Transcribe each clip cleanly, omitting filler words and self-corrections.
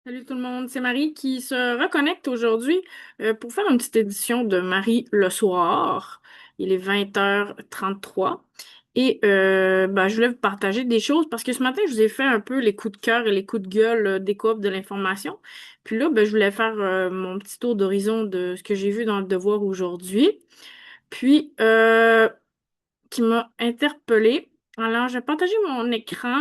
Salut tout le monde, c'est Marie qui se reconnecte aujourd'hui pour faire une petite édition de Marie le soir. Il est 20h33 et je voulais vous partager des choses parce que ce matin, je vous ai fait un peu les coups de cœur et les coups de gueule des coop de l'information. Puis là, je voulais faire mon petit tour d'horizon de ce que j'ai vu dans le Devoir aujourd'hui. Puis, qui m'a interpellée. Alors, je vais partager mon écran.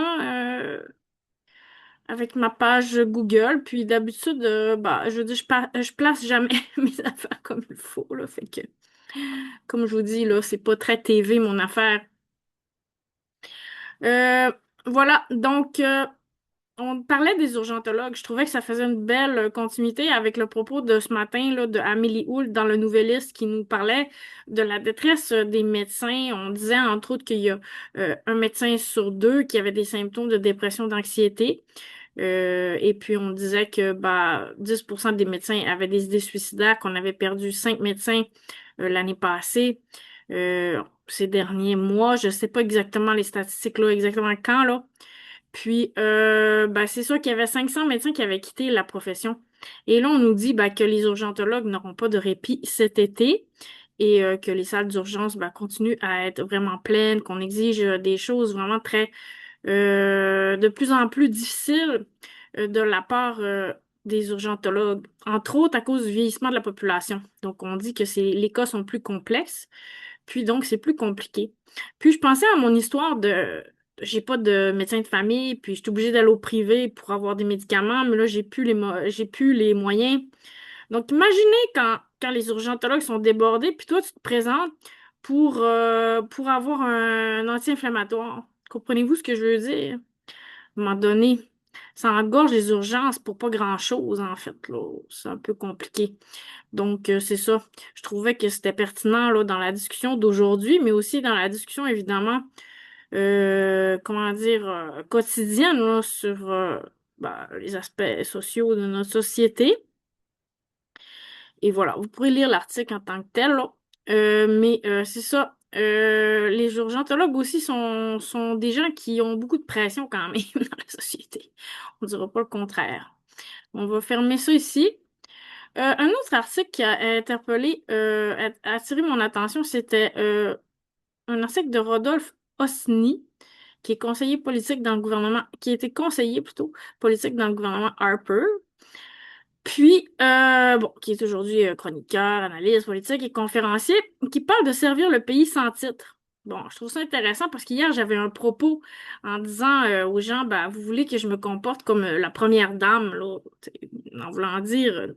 Avec ma page Google. Puis d'habitude, je veux dire, je place jamais mes affaires comme il faut, là. Fait que, comme je vous dis, là, c'est pas très TV, mon affaire. Euh, voilà, donc, on parlait des urgentologues. Je trouvais que ça faisait une belle continuité avec le propos de ce matin, là, de Amélie Hoult dans le Nouvelliste qui nous parlait de la détresse des médecins. On disait, entre autres, qu'il y a un médecin sur deux qui avait des symptômes de dépression, d'anxiété. Et puis, on disait que 10% des médecins avaient des idées suicidaires, qu'on avait perdu 5 médecins l'année passée, ces derniers mois. Je sais pas exactement les statistiques, là, exactement quand, là. Puis, c'est sûr qu'il y avait 500 médecins qui avaient quitté la profession. Et là, on nous dit que les urgentologues n'auront pas de répit cet été et que les salles d'urgence continuent à être vraiment pleines, qu'on exige des choses vraiment très de plus en plus difficile de la part des urgentologues, entre autres à cause du vieillissement de la population. Donc, on dit que les cas sont plus complexes, puis donc c'est plus compliqué. Puis, je pensais à mon histoire j'ai pas de médecin de famille, puis je suis obligée d'aller au privé pour avoir des médicaments, mais là, j'ai plus les moyens. Donc, imaginez quand les urgentologues sont débordés, puis toi, tu te présentes pour avoir un anti-inflammatoire. Comprenez-vous ce que je veux dire? À un moment donné, ça engorge les urgences pour pas grand-chose, en fait, là. C'est un peu compliqué. Donc, c'est ça. Je trouvais que c'était pertinent, là, dans la discussion d'aujourd'hui, mais aussi dans la discussion, évidemment, comment dire, quotidienne, là, sur les aspects sociaux de notre société. Et voilà, vous pourrez lire l'article en tant que tel, là. Mais c'est ça. Les urgentologues aussi sont des gens qui ont beaucoup de pression quand même dans la société. On ne dira pas le contraire. On va fermer ça ici. Un autre article qui a interpellé, a attiré mon attention, c'était un article de Rodolphe Osny, qui est conseiller politique dans le gouvernement, qui était conseiller plutôt politique dans le gouvernement Harper. Puis, qui est aujourd'hui chroniqueur, analyste politique et conférencier, qui parle de servir le pays sans titre. Bon, je trouve ça intéressant parce qu'hier, j'avais un propos en disant aux gens, vous voulez que je me comporte comme la première dame, là, en voulant dire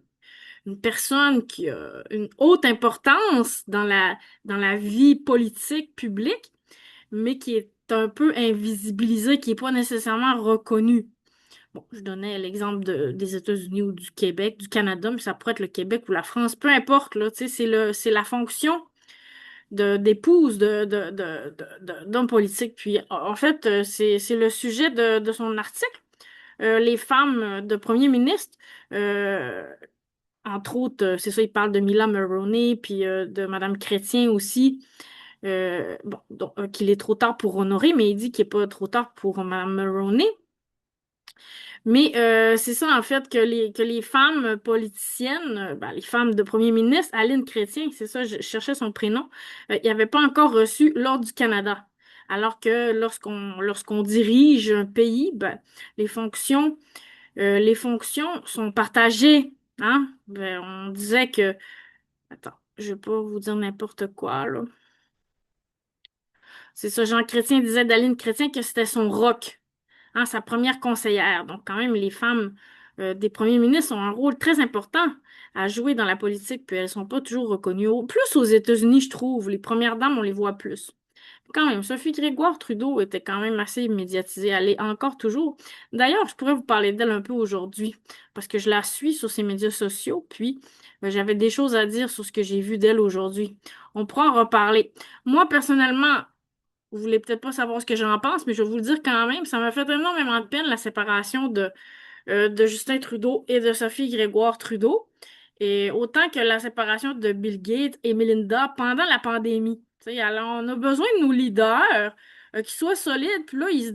une personne qui a une haute importance dans la vie politique publique, mais qui est un peu invisibilisée, qui n'est pas nécessairement reconnue. Bon, je donnais l'exemple des États-Unis ou du Québec, du Canada, mais ça pourrait être le Québec ou la France, peu importe, là, tu sais, c'est la fonction d'épouse d'homme politique. Puis, en fait, c'est le sujet de son article. Les femmes de premier ministre, euh, entre autres, c'est ça, il parle de Mila Mulroney, puis de Madame Chrétien aussi. Qu'il est trop tard pour honorer, mais il dit qu'il n'est pas trop tard pour Madame Mulroney. Mais c'est ça, en fait, que les femmes politiciennes, les femmes de premier ministre, Aline Chrétien, c'est ça, je cherchais son prénom, il n'avait pas encore reçu l'Ordre du Canada. Alors que lorsqu'on dirige un pays, les fonctions sont partagées. Hein? On disait que... Attends, je vais pas vous dire n'importe quoi, là. C'est ça, Jean Chrétien disait d'Aline Chrétien que c'était son roc, hein, sa première conseillère. Donc, quand même, les femmes des premiers ministres ont un rôle très important à jouer dans la politique, puis elles sont pas toujours reconnues. Plus aux États-Unis, je trouve. Les premières dames, on les voit plus. Quand même, Sophie Grégoire Trudeau était quand même assez médiatisée. Elle est encore toujours. D'ailleurs, je pourrais vous parler d'elle un peu aujourd'hui, parce que je la suis sur ses médias sociaux, puis j'avais des choses à dire sur ce que j'ai vu d'elle aujourd'hui. On pourra en reparler. Moi, personnellement, vous voulez peut-être pas savoir ce que j'en pense, mais je vais vous le dire quand même. Ça m'a fait énormément de peine la séparation de Justin Trudeau et de Sophie Grégoire Trudeau. Et autant que la séparation de Bill Gates et Melinda pendant la pandémie. Tu sais, alors, on a besoin de nos leaders qui soient solides. Puis là, ils se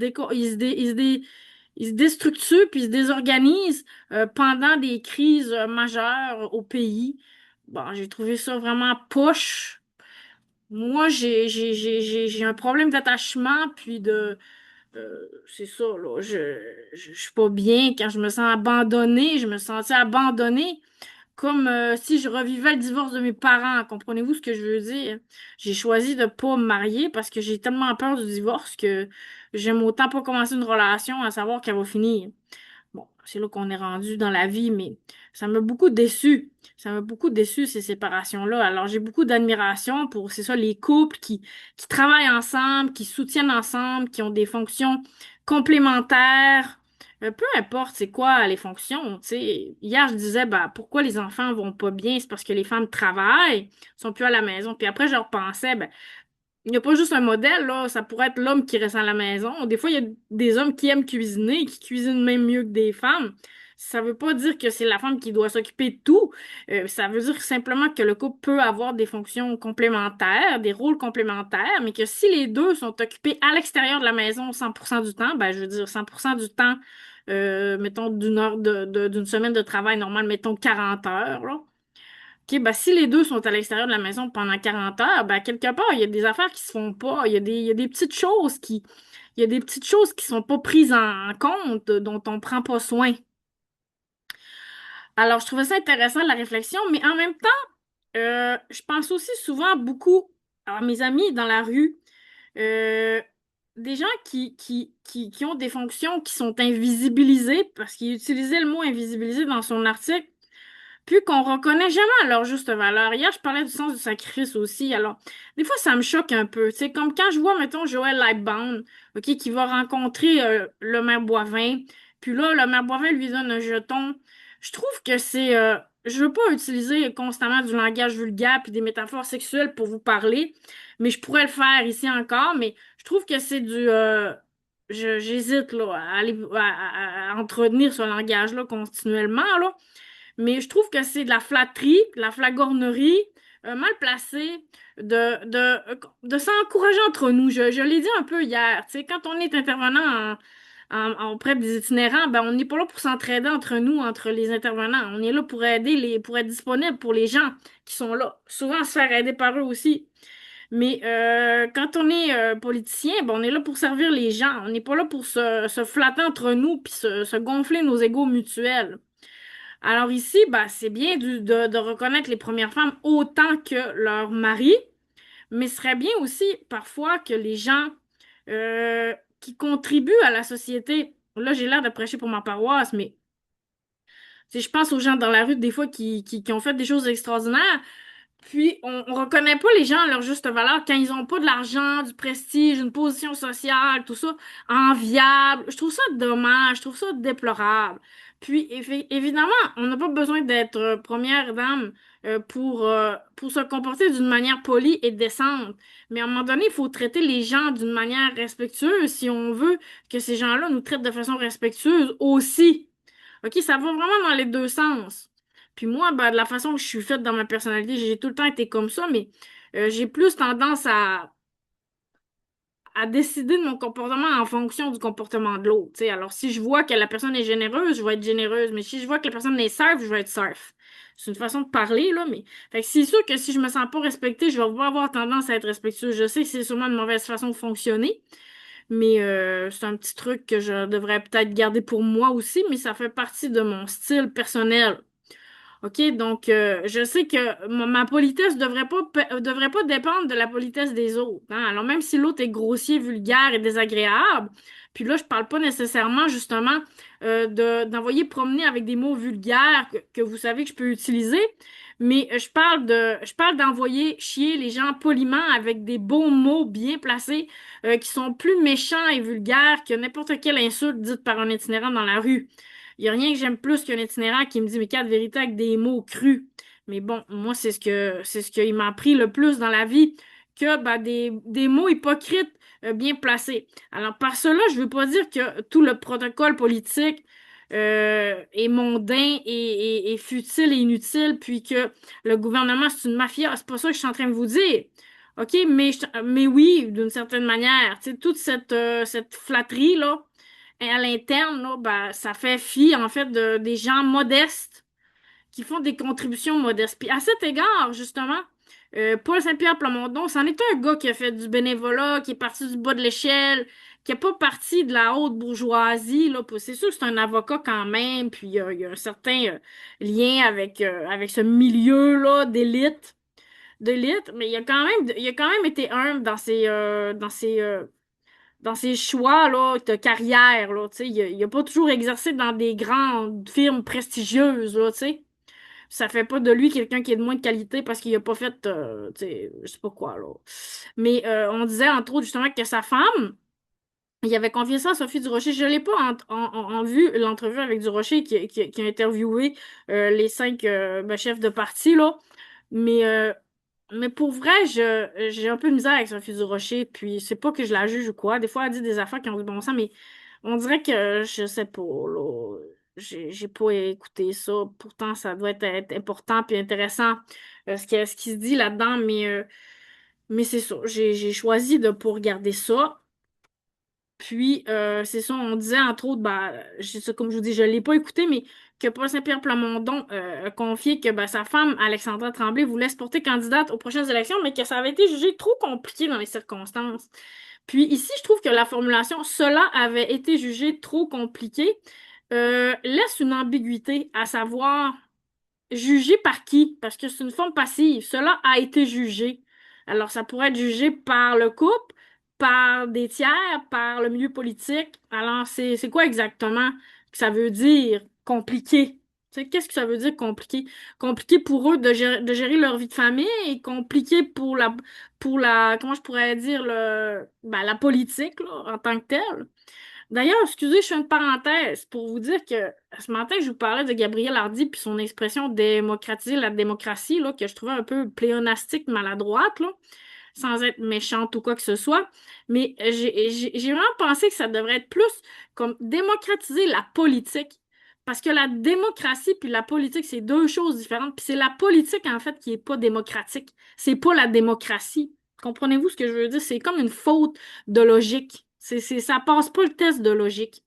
ils se déstructurent puis ils se désorganisent pendant des crises majeures au pays. Bon, j'ai trouvé ça vraiment poche. Moi, j'ai un problème d'attachement, puis c'est ça, là. Je suis pas bien quand je me sens abandonnée. Je me sentais abandonnée comme si je revivais le divorce de mes parents. Comprenez-vous ce que je veux dire? J'ai choisi de pas me marier parce que j'ai tellement peur du divorce que j'aime autant pas commencer une relation à savoir qu'elle va finir. Bon, c'est là qu'on est rendu dans la vie, mais ça m'a beaucoup déçu. Ça m'a beaucoup déçu, ces séparations-là. Alors, j'ai beaucoup d'admiration pour, c'est ça, les couples qui travaillent ensemble, qui soutiennent ensemble, qui ont des fonctions complémentaires. Peu importe c'est quoi les fonctions, tu sais. Hier, je disais, bah, pourquoi les enfants vont pas bien? C'est parce que les femmes travaillent, sont plus à la maison. Puis après, je repensais, ben, il n'y a pas juste un modèle, là. Ça pourrait être l'homme qui reste à la maison. Des fois, il y a des hommes qui aiment cuisiner, qui cuisinent même mieux que des femmes. Ça veut pas dire que c'est la femme qui doit s'occuper de tout. Ça veut dire simplement que le couple peut avoir des fonctions complémentaires, des rôles complémentaires, mais que si les deux sont occupés à l'extérieur de la maison 100% du temps, ben, je veux dire 100% du temps, mettons, d'une heure d'une semaine de travail normale, mettons 40 heures, là. OK, ben si les deux sont à l'extérieur de la maison pendant 40 heures, ben quelque part, il y a des affaires qui se font pas. Il y a des petites choses il y a des petites choses qui sont pas prises en compte, dont on prend pas soin. Alors, je trouvais ça intéressant, la réflexion, mais en même temps, je pense aussi souvent beaucoup à mes amis dans la rue, euh, des gens qui ont des fonctions qui sont invisibilisées, parce qu'il utilisait le mot invisibilisé dans son article, puis qu'on reconnaît jamais à leur juste valeur. Hier, je parlais du sens du sacrifice aussi. Alors, des fois, ça me choque un peu. Tu sais, comme quand je vois, mettons, Joël Lightbound, OK, qui va rencontrer le maire Boivin, puis là, le maire Boivin lui donne un jeton. Je trouve que je veux pas utiliser constamment du langage vulgaire puis des métaphores sexuelles pour vous parler, mais je pourrais le faire ici encore, mais je trouve que c'est j'hésite, là, à aller à entretenir ce langage-là continuellement, là. Mais je trouve que c'est de la flatterie, de la flagornerie, mal placée, de s'encourager entre nous. Je l'ai dit un peu hier, tu sais, quand on est intervenant auprès des itinérants, ben on n'est pas là pour s'entraider entre nous, entre les intervenants. On est là pour aider pour être disponible pour les gens qui sont là. Souvent se faire aider par eux aussi. Mais quand on est politicien, ben, on est là pour servir les gens. On n'est pas là pour se flatter entre nous puis se gonfler nos égos mutuels. Alors ici, bah, c'est bien de reconnaître les premières femmes autant que leur mari, mais ce serait bien aussi parfois que les gens qui contribuent à la société, là j'ai l'air de prêcher pour ma paroisse, mais tu sais, je pense aux gens dans la rue des fois qui ont fait des choses extraordinaires, puis, on reconnaît pas les gens à leur juste valeur quand ils ont pas de l'argent, du prestige, une position sociale, tout ça, enviable. Je trouve ça dommage, je trouve ça déplorable. Puis, évidemment, on n'a pas besoin d'être première dame pour se comporter d'une manière polie et décente. Mais à un moment donné, il faut traiter les gens d'une manière respectueuse si on veut que ces gens-là nous traitent de façon respectueuse aussi. OK, ça va vraiment dans les deux sens. Puis moi, ben, de la façon que je suis faite dans ma personnalité, j'ai tout le temps été comme ça, mais j'ai plus tendance à décider de mon comportement en fonction du comportement de l'autre. Tu sais. Alors, si je vois que la personne est généreuse, je vais être généreuse, mais si je vois que la personne est surf, je vais être surf. C'est une façon de parler, là, mais... Fait que c'est sûr que si je me sens pas respectée, je vais pas avoir tendance à être respectueuse. Je sais que c'est sûrement une mauvaise façon de fonctionner, mais c'est un petit truc que je devrais peut-être garder pour moi aussi, mais ça fait partie de mon style personnel. OK, donc je sais que ma politesse devrait pas dépendre de la politesse des autres. Hein. Alors même si l'autre est grossier, vulgaire et désagréable, puis là je parle pas nécessairement justement d'envoyer promener avec des mots vulgaires que vous savez que je peux utiliser, mais je parle d'envoyer chier les gens poliment avec des beaux mots bien placés qui sont plus méchants et vulgaires que n'importe quelle insulte dite par un itinérant dans la rue. Il n'y a rien que j'aime plus qu'un itinéraire qui me dit mes quatre vérités avec des mots crus. Mais bon, moi, c'est ce qu'il m'a appris le plus dans la vie, que ben, des mots hypocrites bien placés. Alors, par cela, je veux pas dire que tout le protocole politique est mondain et futile et inutile, puis que le gouvernement, c'est une mafia. C'est pas ça que je suis en train de vous dire. OK, mais oui, d'une certaine manière, tu sais, toute cette flatterie-là, et à l'interne, là, ben, ça fait fi, en fait, des gens modestes qui font des contributions modestes. Puis à cet égard, justement, Paul Saint-Pierre Plamondon, c'en est un gars qui a fait du bénévolat, qui est parti du bas de l'échelle, qui n'est pas parti de la haute bourgeoisie, là. C'est sûr que c'est un avocat quand même, puis il y a un certain lien avec ce milieu-là d'élite, mais il a quand même été humble dans ses choix là, de carrière, là, tu sais. Il a pas toujours exercé dans des grandes firmes prestigieuses, là, tu sais. Ça fait pas de lui quelqu'un qui est de moins de qualité parce qu'il a pas fait, tu sais, je sais pas quoi, là. Mais on disait, entre autres, justement, que sa femme, il avait confié ça à Sophie Durocher. Je l'ai pas en vue l'entrevue avec Durocher qui a interviewé les cinq ben, chefs de parti, là. Mais, euh, mais pour vrai, j'ai un peu de misère avec Sophie Durocher, puis c'est pas que je la juge ou quoi. Des fois, elle dit des affaires qui ont du bon sens, mais on dirait que, je sais pas, là, j'ai pas écouté ça. Pourtant, ça doit être important puis intéressant, ce qui se dit là-dedans, mais c'est ça. J'ai choisi de pas regarder ça. Puis, c'est ça, on disait entre autres, bah, comme je vous dis, je l'ai pas écouté, mais que Paul Saint-Pierre Plamondon a confié que bah, sa femme, Alexandra Tremblay, voulait se porter candidate aux prochaines élections, mais que ça avait été jugé trop compliqué dans les circonstances. Puis ici, je trouve que la formulation «cela avait été jugé trop compliqué» laisse une ambiguïté, à savoir jugé par qui? Parce que c'est une forme passive. Cela a été jugé. Alors, ça pourrait être jugé par le couple, par des tiers, par le milieu politique. Alors, c'est quoi exactement que ça veut dire compliqué? Tu sais, qu'est-ce que ça veut dire compliqué? Compliqué pour eux de gérer leur vie de famille et compliqué pour la, comment je pourrais dire, ben, la politique, là, en tant que telle. D'ailleurs, excusez, je fais une parenthèse pour vous dire que ce matin, je vous parlais de Gabriel Hardy puis son expression démocratiser la démocratie, là, que je trouvais un peu pléonastique, maladroite, là, sans être méchante ou quoi que ce soit. Mais j'ai vraiment pensé que ça devrait être plus comme démocratiser la politique. Parce que la démocratie puis la politique, c'est deux choses différentes. Puis c'est la politique, en fait, qui est pas démocratique. C'est pas la démocratie. Comprenez-vous ce que je veux dire? C'est comme une faute de logique. Ça passe pas le test de logique.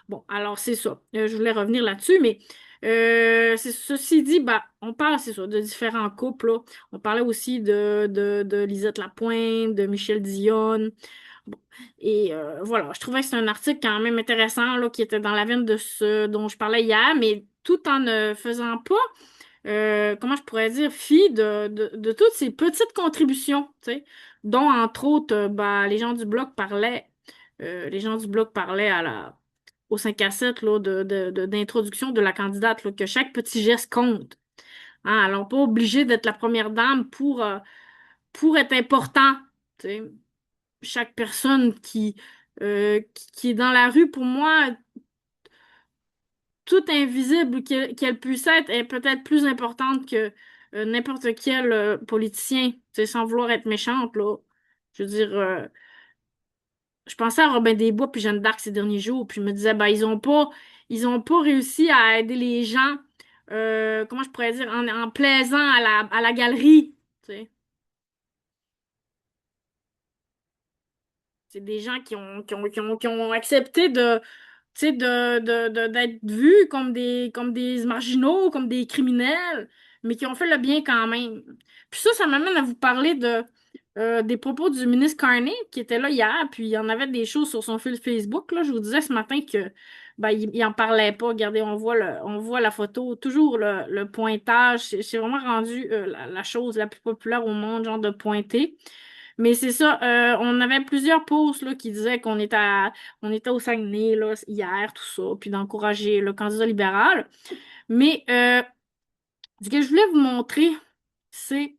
Bon, alors c'est ça. Je voulais revenir là-dessus, mais ceci dit, bah, on parle, c'est ça, de différents couples, là. On parlait aussi de Lisette Lapointe, de Michel Dionne. Bon. Et voilà, je trouvais que c'est un article quand même intéressant, là, qui était dans la veine de ce dont je parlais hier, mais tout en ne faisant pas comment je pourrais dire, fi de toutes ces petites contributions, tu sais, dont entre autres, ben, les gens du bloc parlaient au 5 à 7 là, d'introduction de la candidate, là, que chaque petit geste compte. Hein, alors, pas obligé d'être la première dame pour être important, tu sais. Chaque personne qui est dans la rue, pour moi, tout invisible qu'elle puisse être est peut-être plus importante que n'importe quel politicien, tu sais, sans vouloir être méchante, là. Je veux dire, je pensais à Robin des Bois puis Jeanne d'Arc ces derniers jours, puis je me disais, ben, ils ont pas réussi à aider les gens, comment je pourrais dire, en plaisant à la galerie, tu sais. C'est des gens qui ont accepté tu sais, d'être vus comme des marginaux, comme des criminels, mais qui ont fait le bien quand même. Puis ça m'amène à vous parler des propos du ministre Carney, qui était là hier, puis il y en avait des choses sur son fil Facebook, là. Je vous disais ce matin que, ben, il en parlait pas. Regardez, on voit la photo, toujours le pointage. C'est vraiment rendu la chose la plus populaire au monde, genre de pointer. Mais c'est ça, on avait plusieurs posts là, qui disaient on était au Saguenay là, hier, tout ça, puis d'encourager le candidat libéral. Mais ce que je voulais vous montrer, c'est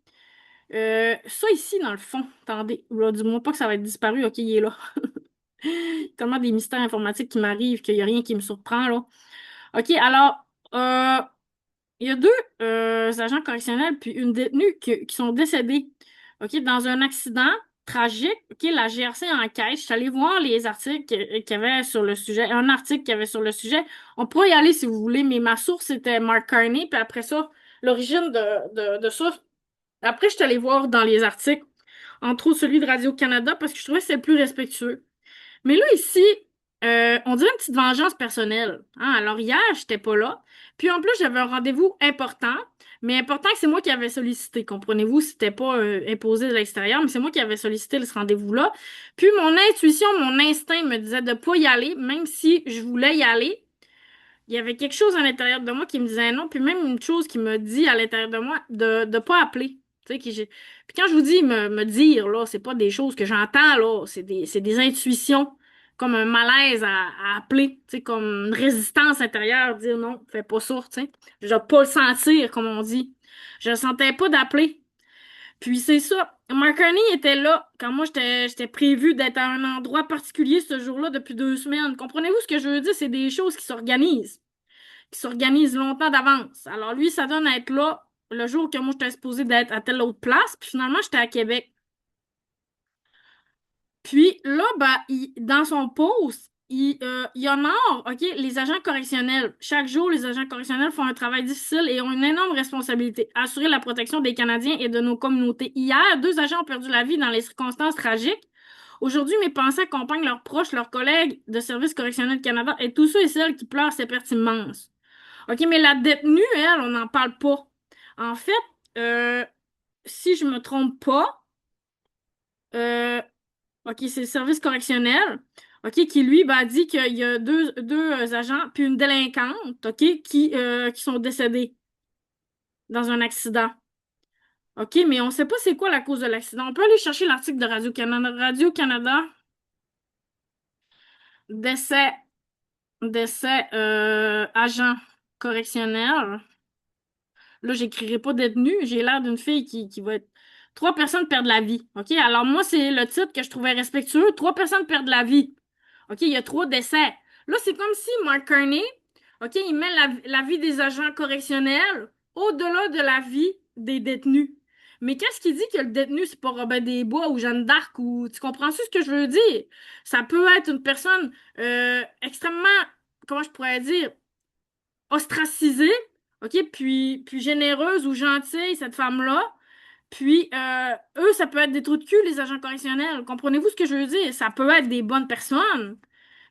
ça ici, dans le fond. Attendez, là, dis-moi pas que ça va être disparu. Ok, il est là. Tellement des mystères informatiques qui m'arrivent qu'il n'y a rien qui me surprend, là. Ok, alors, euh, il y a deux agents correctionnels puis une détenue qui sont décédés, OK, dans un accident tragique. OK, la GRC enquête. Je suis allée voir les articles qu'il y avait sur le sujet, un article qu'il y avait sur le sujet. On pourrait y aller si vous voulez, mais ma source, c'était Mark Carney, puis après ça, l'origine de ça. Après, je suis allée voir dans les articles, entre autres celui de Radio-Canada, parce que je trouvais que c'était le plus respectueux. Mais là, ici, On dirait une petite vengeance personnelle. Hein? Alors hier, j'étais pas là. Puis en plus, j'avais un rendez-vous important. Mais important que c'est moi qui avais sollicité. Comprenez-vous, c'était pas imposé de l'extérieur, mais c'est moi qui avais sollicité ce rendez-vous-là. Puis mon intuition, mon instinct me disait de pas y aller, même si je voulais y aller. Il y avait quelque chose à l'intérieur de moi qui me disait non, puis même une chose qui me dit à l'intérieur de moi de pas appeler. Tu sais, puis quand je vous dis me dire, là, c'est pas des choses que j'entends, là, c'est des intuitions, comme un malaise à appeler, tu sais, comme une résistance intérieure, dire non, fais pas ça, tu sais. Je dois pas le sentir, comme on dit. Je ne sentais pas d'appeler. Puis c'est ça. Mark Carney était là quand moi j'étais prévu d'être à un endroit particulier ce jour-là depuis 2 semaines. Comprenez-vous ce que je veux dire? C'est des choses qui s'organisent longtemps d'avance. Alors lui, ça donne à être là le jour que moi j'étais supposée d'être à telle autre place, puis finalement j'étais à Québec. Puis là, ben, dans son post, il honore, OK, les agents correctionnels. Chaque jour, les agents correctionnels font un travail difficile et ont une énorme responsabilité. Assurer la protection des Canadiens et de nos communautés. Hier, 2 agents ont perdu la vie dans les circonstances tragiques. Aujourd'hui, mes pensées accompagnent leurs proches, leurs collègues de Service correctionnel Canada et tous ceux et celles qui pleurent ces pertes immenses. OK, mais la détenue, elle, on n'en parle pas. En fait, euh, si je me trompe pas, euh, OK, c'est le service correctionnel, OK, qui lui, ben, dit qu'il y a deux agents puis une délinquante, OK, qui sont décédés dans un accident. OK, mais on ne sait pas c'est quoi la cause de l'accident. On peut aller chercher l'article de Radio-Canada. Radio-Canada, décès, agent correctionnel. Là, j'écrirai pas détenu, j'ai l'air d'une fille qui va être. 3 personnes perdent la vie. OK? Alors, moi, c'est le titre que je trouvais respectueux. 3 personnes perdent la vie. OK? Il y a 3 décès. Là, c'est comme si Mark Carney, OK, il met la vie des agents correctionnels au-delà de la vie des détenus. Mais qu'est-ce qu'il dit que le détenu, c'est pas Robin des Bois ou Jeanne d'Arc ou. Tu comprends-tu ce que je veux dire? Ça peut être une personne extrêmement, comment je pourrais dire, ostracisée, OK, puis généreuse ou gentille, cette femme-là. Puis, eux, ça peut être des trous de cul, les agents correctionnels. Comprenez-vous ce que je veux dire? Ça peut être des bonnes personnes,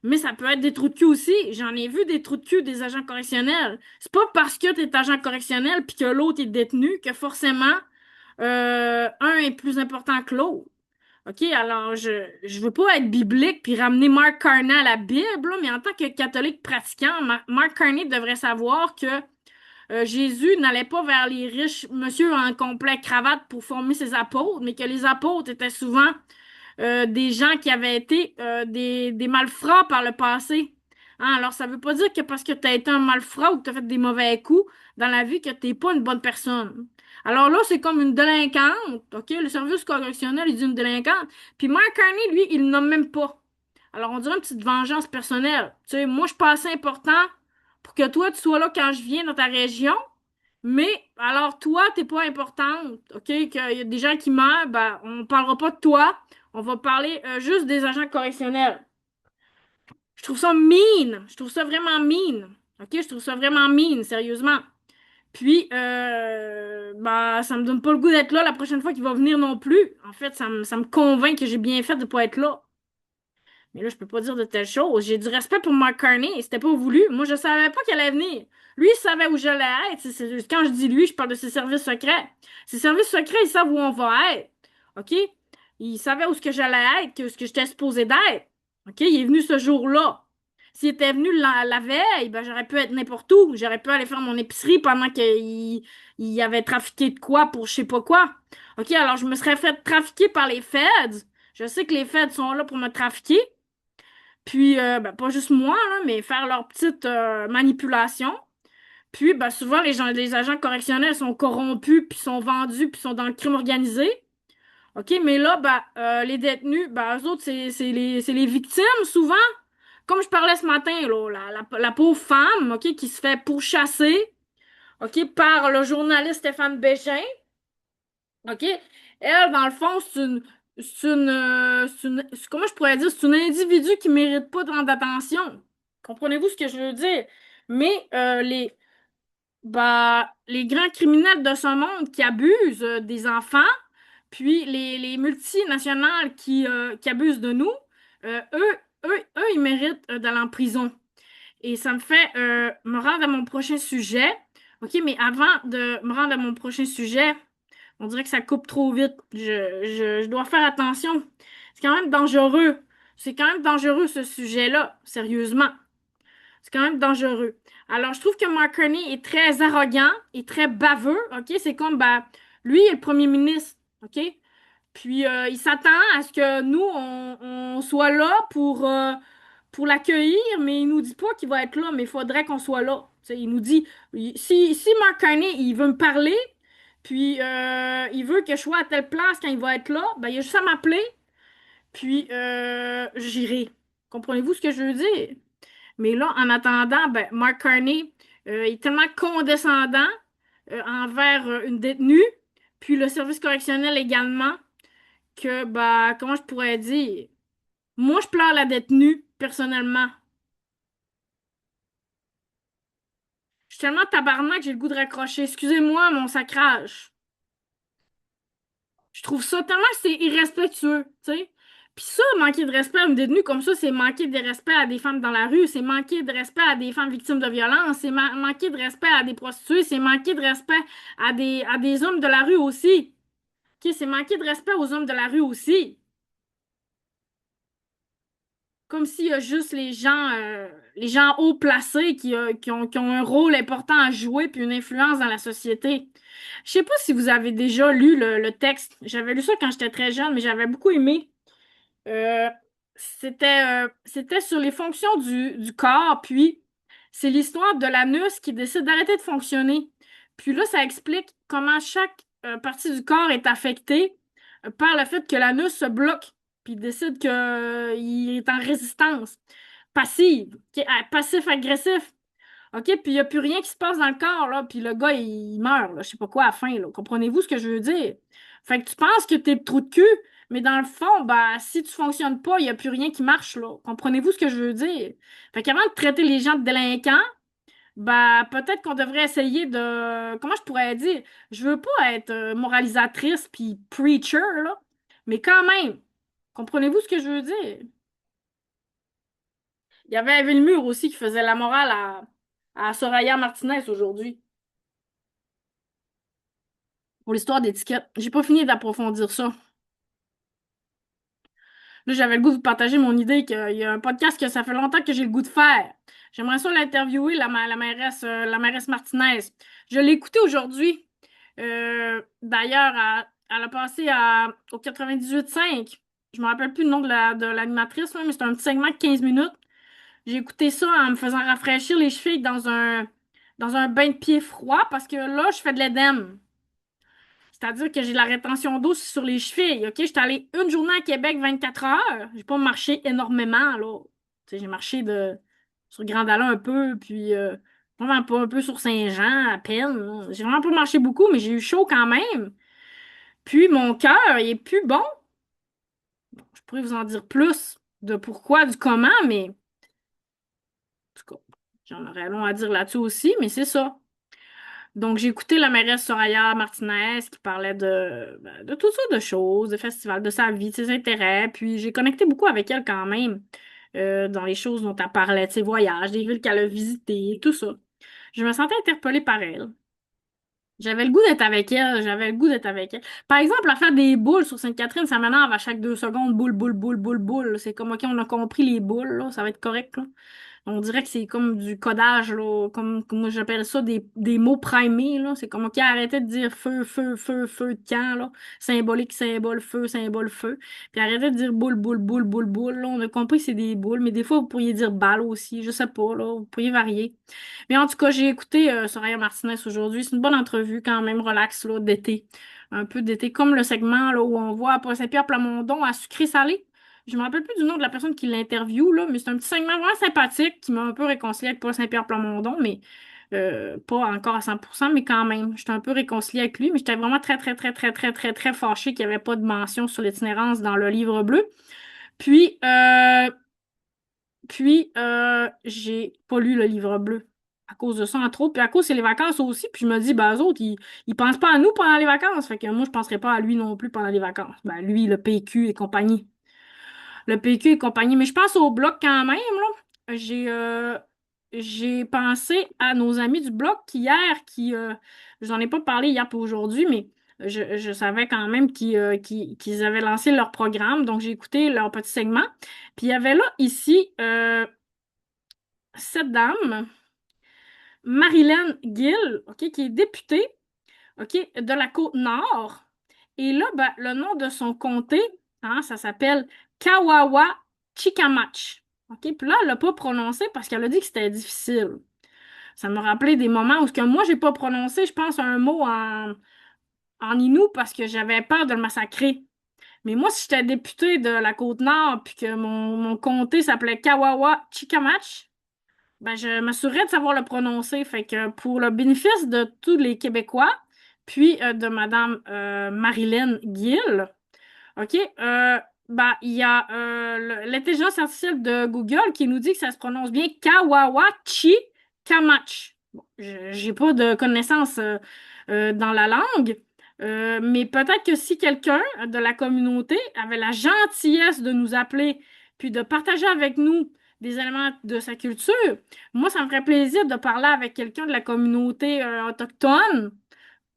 mais ça peut être des trous de cul aussi. J'en ai vu des trous de cul des agents correctionnels. C'est pas parce que t'es agent correctionnel puis que l'autre est détenu que forcément, un est plus important que l'autre. OK, alors je veux pas être biblique puis ramener Mark Carney à la Bible, là, mais en tant que catholique pratiquant, Mark Carney devrait savoir que Jésus n'allait pas vers les riches monsieur en complet cravate pour former ses apôtres, mais que les apôtres étaient souvent des gens qui avaient été des malfrats par le passé. Hein, alors, ça veut pas dire que parce que tu as été un malfrat ou que tu as fait des mauvais coups dans la vie que t'es pas une bonne personne. Alors là, c'est comme une délinquante, OK? Le service correctionnel, il dit une délinquante. Puis Mark Carney, lui, il le nomme même pas. Alors, on dirait une petite vengeance personnelle. Tu sais, moi, je suis pas assez important pour que toi, tu sois là quand je viens dans ta région. Mais, alors, toi, t'es pas importante, OK? Qu'il y a des gens qui meurent, ben, on parlera pas de toi. On va parler juste des agents correctionnels. Je trouve ça mean. Je trouve ça vraiment mean. OK? Je trouve ça vraiment mean, sérieusement. Puis, bah, ça me donne pas le goût d'être là la prochaine fois qu'il va venir non plus. En fait, ça me convainc que j'ai bien fait de pas être là. Mais là, je peux pas dire de telles choses. J'ai du respect pour Mark Carney. C'était pas voulu. Moi, je savais pas qu'elle allait venir. Lui, il savait où j'allais être. Quand je dis lui, je parle de ses services secrets. Ses services secrets, ils savent où on va être. OK? Il savait où ce que j'allais être, que ce que j'étais supposé d'être. OK? Il est venu ce jour-là. S'il était venu la veille, ben, j'aurais pu être n'importe où. J'aurais pu aller faire mon épicerie pendant qu'il avait trafiqué de quoi pour je sais pas quoi. OK? Alors, je me serais fait trafiquer par les Feds. Je sais que les Feds sont là pour me trafiquer. Puis, ben, pas juste moi, là, mais faire leur petite manipulation. Puis, ben, souvent, les agents correctionnels sont corrompus, puis sont vendus, puis sont dans le crime organisé. OK, mais là, ben, les détenus, ben, eux autres, c'est les victimes, souvent. Comme je parlais ce matin, là, la pauvre femme, OK, qui se fait pourchasser, OK, par le journaliste Stéphane Bégin. OK? Elle, dans le fond, comment je pourrais dire? C'est un individu qui mérite pas tant d'attention. Comprenez-vous ce que je veux dire? Mais les grands criminels de ce monde qui abusent des enfants, puis les multinationales qui abusent de nous, eux, ils méritent d'aller en prison. Et ça me fait me rendre à mon prochain sujet. OK, mais avant de me rendre à mon prochain sujet, on dirait que ça coupe trop vite. Je dois faire attention. C'est quand même dangereux. C'est quand même dangereux ce sujet-là, sérieusement. C'est quand même dangereux. Alors, je trouve que Mark Carney est très arrogant et très baveux. OK, c'est comme, bah, lui est le premier ministre. OK? Puis il s'attend à ce que nous, on soit là pour l'accueillir, mais il nous dit pas qu'il va être là, mais il faudrait qu'on soit là. Tu sais, il nous dit, si Mark Carney, il veut me parler, puis il veut que je sois à telle place quand il va être là, ben il a juste à m'appeler, puis j'irai. Comprenez-vous ce que je veux dire? Mais là, en attendant, ben, Mark Carney est tellement condescendant envers une détenue, puis le service correctionnel également que, bah, comment je pourrais dire? Moi, je pleure la détenue, personnellement. Je suis tellement tabarnak que j'ai le goût de raccrocher. Excusez-moi, mon sacrage. Je trouve ça tellement c'est irrespectueux, tu sais. Puis ça, manquer de respect à une détenue comme ça, c'est manquer de respect à des femmes dans la rue, c'est manquer de respect à des femmes victimes de violence, c'est manquer de respect à des prostituées, c'est manquer de respect à des hommes de la rue aussi. OK, c'est manquer de respect aux hommes de la rue aussi. Comme s'il y a juste les gens haut placés qui ont un rôle important à jouer puis une influence dans la société. Je sais pas si vous avez déjà lu le texte. J'avais lu ça quand j'étais très jeune, mais j'avais beaucoup aimé. Euh, c'était sur les fonctions du corps, puis c'est l'histoire de l'anus qui décide d'arrêter de fonctionner. Puis là, ça explique comment chaque partie du corps est affectée par le fait que l'anus se bloque, puis il décide qu'il est en résistance passive, passif-agressif. OK? Puis il n'y a plus rien qui se passe dans le corps, là. Puis le gars, il meurt, là. Je sais pas quoi à la fin, là. Comprenez-vous ce que je veux dire? Fait que tu penses que t'es le trou de cul, mais dans le fond, bah, si tu fonctionnes pas, il n'y a plus rien qui marche, là. Comprenez-vous ce que je veux dire? Fait qu'avant de traiter les gens de délinquants, bah, peut-être qu'on devrait essayer de... Comment je pourrais dire? Je veux pas être moralisatrice puis preacher, là. Mais quand même, comprenez-vous ce que je veux dire? Il y avait Villemur aussi qui faisait la morale à Soraya Martinez aujourd'hui. Pour l'histoire d'étiquette. J'ai pas fini d'approfondir ça. Là, j'avais le goût de vous partager mon idée qu'il y a un podcast que ça fait longtemps que j'ai le goût de faire. J'aimerais ça l'interviewer, la mairesse Martinez. Je l'ai écouté aujourd'hui. D'ailleurs, elle a passé au 98.5. Je me rappelle plus le nom de l'animatrice, là, mais c'est un petit segment de 15 minutes. J'ai écouté ça en me faisant rafraîchir les chevilles dans un bain de pied froid parce que là, je fais de l'édème. C'est-à-dire que j'ai de la rétention d'eau sur les chevilles. OK? J'étais allée une journée à Québec 24 heures. J'ai pas marché énormément, là. Tu sais, j'ai marché sur Grand Allée un peu, puis vraiment pas un peu sur Saint-Jean, à peine, là. J'ai vraiment pas marché beaucoup, mais j'ai eu chaud quand même. Puis mon cœur, il est plus bon. Je pourrais vous en dire plus de pourquoi, du comment, mais en tout cas, j'en aurais long à dire là-dessus aussi, mais c'est ça. Donc, j'ai écouté la mairesse Soraya Martinez qui parlait de toutes sortes de choses, de festivals, de sa vie, de ses intérêts. Puis, j'ai connecté beaucoup avec elle quand même dans les choses dont elle parlait, de ses voyages, des villes qu'elle a visitées, tout ça. Je me sentais interpellée par elle. J'avais le goût d'être avec elle, j'avais le goût d'être avec elle. Par exemple, la faire des boules sur Sainte-Catherine, ça m'énerve à chaque 2 secondes. Boule, boule, boule, boule, boule. C'est comme, OK, on a compris les boules, là, ça va être correct, là. On dirait que c'est comme du codage, là, comme moi j'appelle ça des mots primés, là. C'est comme, OK, arrêtez de dire feu, feu, feu, feu de camp, là. Symbolique, symbole, feu, symbole, feu. Puis arrêtez de dire boule, boule, boule, boule, boule, là. On a compris que c'est des boules, mais des fois, vous pourriez dire balle aussi, je sais pas, là. Vous pourriez varier. Mais en tout cas, j'ai écouté Soraya Martinez aujourd'hui. C'est une bonne entrevue quand même, relax, là, d'été. Un peu d'été, comme le segment là, où on voit Paul Saint-Pierre Plamondon à sucré-salé. Je me rappelle plus du nom de la personne qui l'interview, là, mais c'est un petit segment vraiment sympathique qui m'a un peu réconcilié avec Paul Saint-Pierre Plamondon, mais pas encore à 100%, mais quand même. J'étais un peu réconciliée avec lui, mais j'étais vraiment très, très, très, très, très, très, très fâchée qu'il n'y avait pas de mention sur l'itinérance dans le livre bleu. Puis, j'ai pas lu le livre bleu à cause de ça, entre autres. Puis à cause, c'est les vacances aussi. Puis je me dis, ben, eux autres, ils pensent pas à nous pendant les vacances. Fait que moi, je penserais pas à lui non plus pendant les vacances. Ben, lui, le PQ et compagnie. le PQ et compagnie. Mais je pense au Bloc quand même, là. J'ai pensé à nos amis du Bloc qu'hier, je n'en ai pas parlé hier pour aujourd'hui, mais je savais quand même qu'ils avaient lancé leur programme, donc j'ai écouté leur petit segment. Puis il y avait là, ici, cette dame, Marilyn Gill, OK, qui est députée, OK, de la Côte-Nord. Et là, ben, le nom de son comté, hein, ça s'appelle Kawawa-Chikamach. OK, puis là, elle l'a pas prononcé parce qu'elle a dit que c'était difficile. Ça me rappelait des moments où ce que moi, j'ai pas prononcé, je pense, un mot en Innu parce que j'avais peur de le massacrer. Mais moi, si j'étais députée de la Côte-Nord puis que mon comté s'appelait Kawawa-Chikamach, ben, je m'assurerais de savoir le prononcer. Fait que pour le bénéfice de tous les Québécois, puis de Madame Marilyn Gill, OK, ben, il y a l'intelligence artificielle de Google qui nous dit que ça se prononce bien Kawawachi Kamach. Bon, j'ai pas de connaissances dans la langue, mais peut-être que si quelqu'un de la communauté avait la gentillesse de nous appeler puis de partager avec nous des éléments de sa culture, moi, ça me ferait plaisir de parler avec quelqu'un de la communauté autochtone.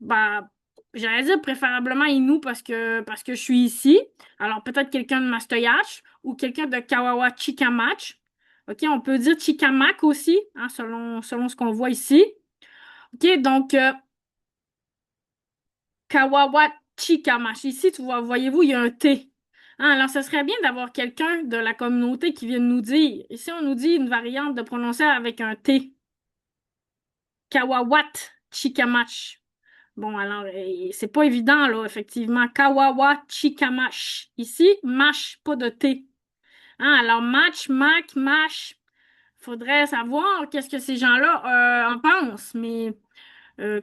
Bah, j'allais dire préférablement Innu parce que je suis ici. Alors peut-être quelqu'un de Mastoyage ou quelqu'un de Kawawa Chikamach. OK, on peut dire Chicamac aussi, hein, selon ce qu'on voit ici. OK, donc Kawawa Chikamach. Ici, voyez-vous, il y a un T. Hein, alors, ce serait bien d'avoir quelqu'un de la communauté qui vienne nous dire. Ici, on nous dit une variante de prononcer avec un T. Kawawat Chikamach. Bon, alors, c'est pas évident, là, effectivement. Kawawa Chikamash. Ici, mash, pas de T. Hein, alors, match, mac, mash. Faudrait savoir qu'est-ce que ces gens-là en pensent. Mais,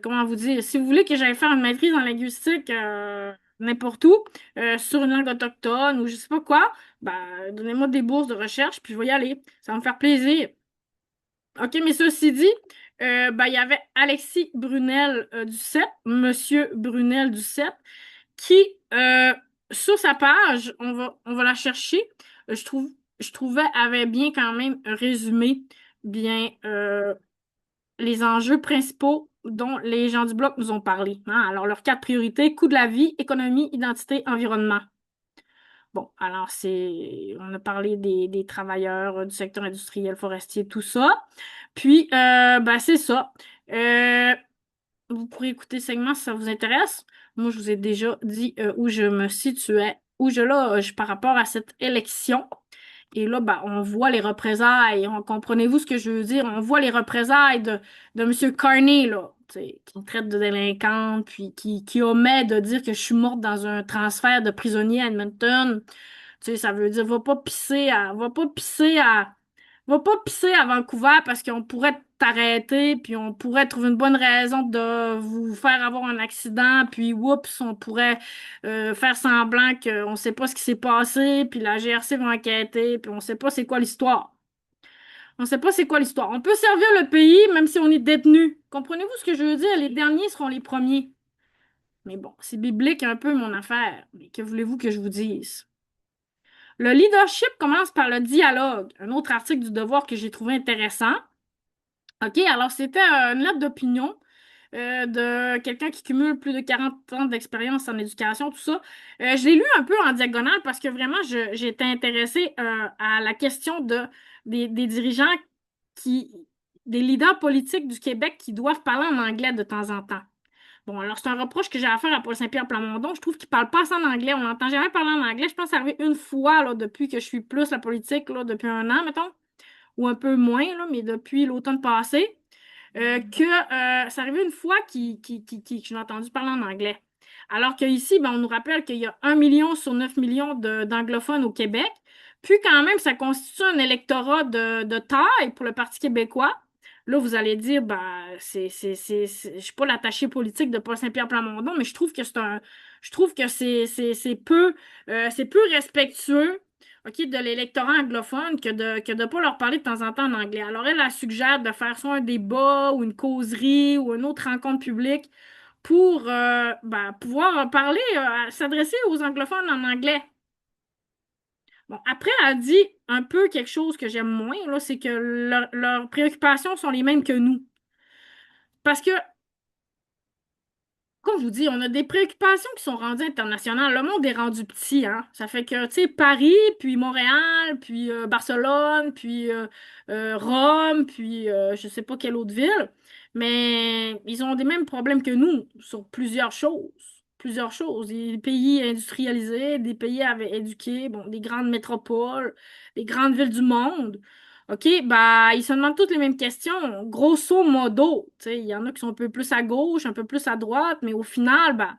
comment vous dire, si vous voulez que j'aille faire une maîtrise en linguistique n'importe où, sur une langue autochtone ou je sais pas quoi, ben, donnez-moi des bourses de recherche, puis je vais y aller. Ça va me faire plaisir. OK, mais ceci dit, ben, il y avait Alexis Brunel du 7, Monsieur Brunel du 7, qui, euh, sur sa page, on va la chercher, je trouvais, avait bien quand même résumé bien les enjeux principaux dont les gens du Bloc nous ont parlé. Hein. Alors, leurs quatre priorités, coût de la vie, économie, identité, environnement. Bon, alors on a parlé des travailleurs du secteur industriel, forestier, tout ça. Puis, ben, c'est ça. Euh, Vous pourrez écouter le segment si ça vous intéresse. Moi, je vous ai déjà dit où je me situais, où je loge par rapport à cette élection. Et là, ben, on voit les représailles. Comprenez-vous ce que je veux dire? On voit les représailles de M. Carney, là, tu sais, qui me traite de délinquante, puis qui omet de dire que je suis morte dans un transfert de prisonniers à Edmonton. Tu sais, ça veut dire, va pas pisser à Vancouver parce qu'on pourrait t'arrêter, puis on pourrait trouver une bonne raison de vous faire avoir un accident, puis oups, on pourrait faire semblant qu'on sait pas ce qui s'est passé, puis la GRC va enquêter, puis on sait pas c'est quoi l'histoire. On sait pas c'est quoi l'histoire. On peut servir le pays même si on est détenu. Comprenez-vous ce que je veux dire? Les derniers seront les premiers. Mais bon, c'est biblique un peu mon affaire. Mais que voulez-vous que je vous dise? Le leadership commence par le dialogue, un autre article du Devoir que j'ai trouvé intéressant. OK, alors c'était une lettre d'opinion de quelqu'un qui cumule plus de 40 ans d'expérience en éducation, tout ça. Je l'ai lu un peu en diagonale parce que vraiment, j'étais intéressée à la question des dirigeants qui, des leaders politiques du Québec qui doivent parler en anglais de temps en temps. Bon, alors c'est un reproche que j'ai à faire à Paul Saint-Pierre Plamondon. Je trouve qu'il parle pas assez en anglais. On n'entend jamais parler en anglais. Je pense que c'est arrivé une fois là, depuis que je suis plus la politique, là, depuis un an, mettons, ou un peu moins, là, mais depuis l'automne passé, que c'est arrivé une fois que je l'ai entendu parler en anglais. Alors qu'ici, ben, on nous rappelle qu'il y a 1 million sur 9 millions d'anglophones au Québec. Puis quand même, ça constitue un électorat de taille pour le Parti québécois. Là, vous allez dire, ben, je suis pas l'attaché politique de Paul Saint-Pierre Plamondon, mais je trouve que je trouve que c'est peu respectueux, OK, de l'électorat anglophone que de pas leur parler de temps en temps en anglais. Alors, elle suggère de faire soit un débat ou une causerie ou une autre rencontre publique pour ben, pouvoir parler, s'adresser aux anglophones en anglais. Bon, après, elle dit un peu quelque chose que j'aime moins, là, c'est que leurs préoccupations sont les mêmes que nous. Parce que comme je vous dis, on a des préoccupations qui sont rendues internationales. Le monde est rendu petit, hein. Ça fait que, tu sais, Paris, puis Montréal, puis Barcelone, puis Rome, puis je sais pas quelle autre ville, mais ils ont des mêmes problèmes que nous sur plusieurs choses. Plusieurs choses. Des pays industrialisés, des pays avec éduqués, bon, des grandes métropoles, des grandes villes du monde. OK, bah, ils se demandent toutes les mêmes questions, grosso modo. Tu sais, il y en a qui sont un peu plus à gauche, un peu plus à droite, mais au final,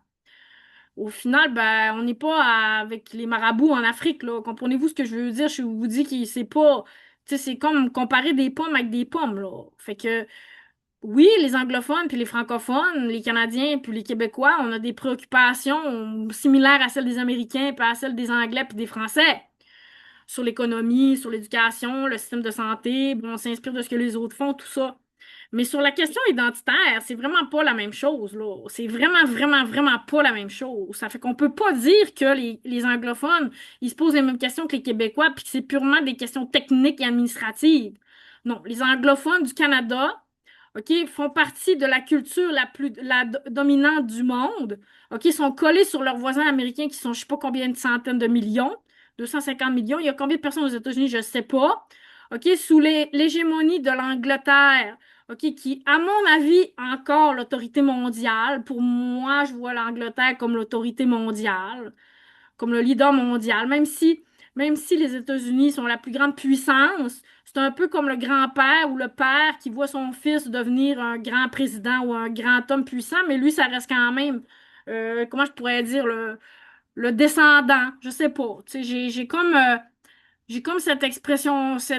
on n'est pas avec les marabouts en Afrique, là. Comprenez-vous ce que je veux dire? Je vous dis que c'est pas, tu sais, c'est comme comparer des pommes avec des pommes, là. Fait que, oui, les anglophones puis les francophones, les Canadiens puis les Québécois, on a des préoccupations similaires à celles des Américains puis à celles des Anglais puis des Français sur l'économie, sur l'éducation, le système de santé. Bon, on s'inspire de ce que les autres font, tout ça. Mais sur la question identitaire, c'est vraiment pas la même chose, là. C'est vraiment, vraiment, vraiment pas la même chose. Ça fait qu'on peut pas dire que les anglophones, ils se posent les mêmes questions que les Québécois, puis que c'est purement des questions techniques et administratives. Non, les anglophones du Canada, OK, font partie de la culture dominante du monde. OK, ils sont collés sur leurs voisins américains qui sont je sais pas combien de centaines de millions, 250 millions. Il y a combien de personnes aux États-Unis? Je sais pas. OK, sous l'hégémonie de l'Angleterre. OK, qui, à mon avis, a encore l'autorité mondiale. Pour moi, je vois l'Angleterre comme l'autorité mondiale, comme le leader mondial. Même si les États-Unis sont la plus grande puissance, c'est un peu comme le grand-père ou le père qui voit son fils devenir un grand président ou un grand homme puissant, mais lui, ça reste quand même, comment je pourrais dire, le descendant. Je sais pas. Tu sais, j'ai comme cette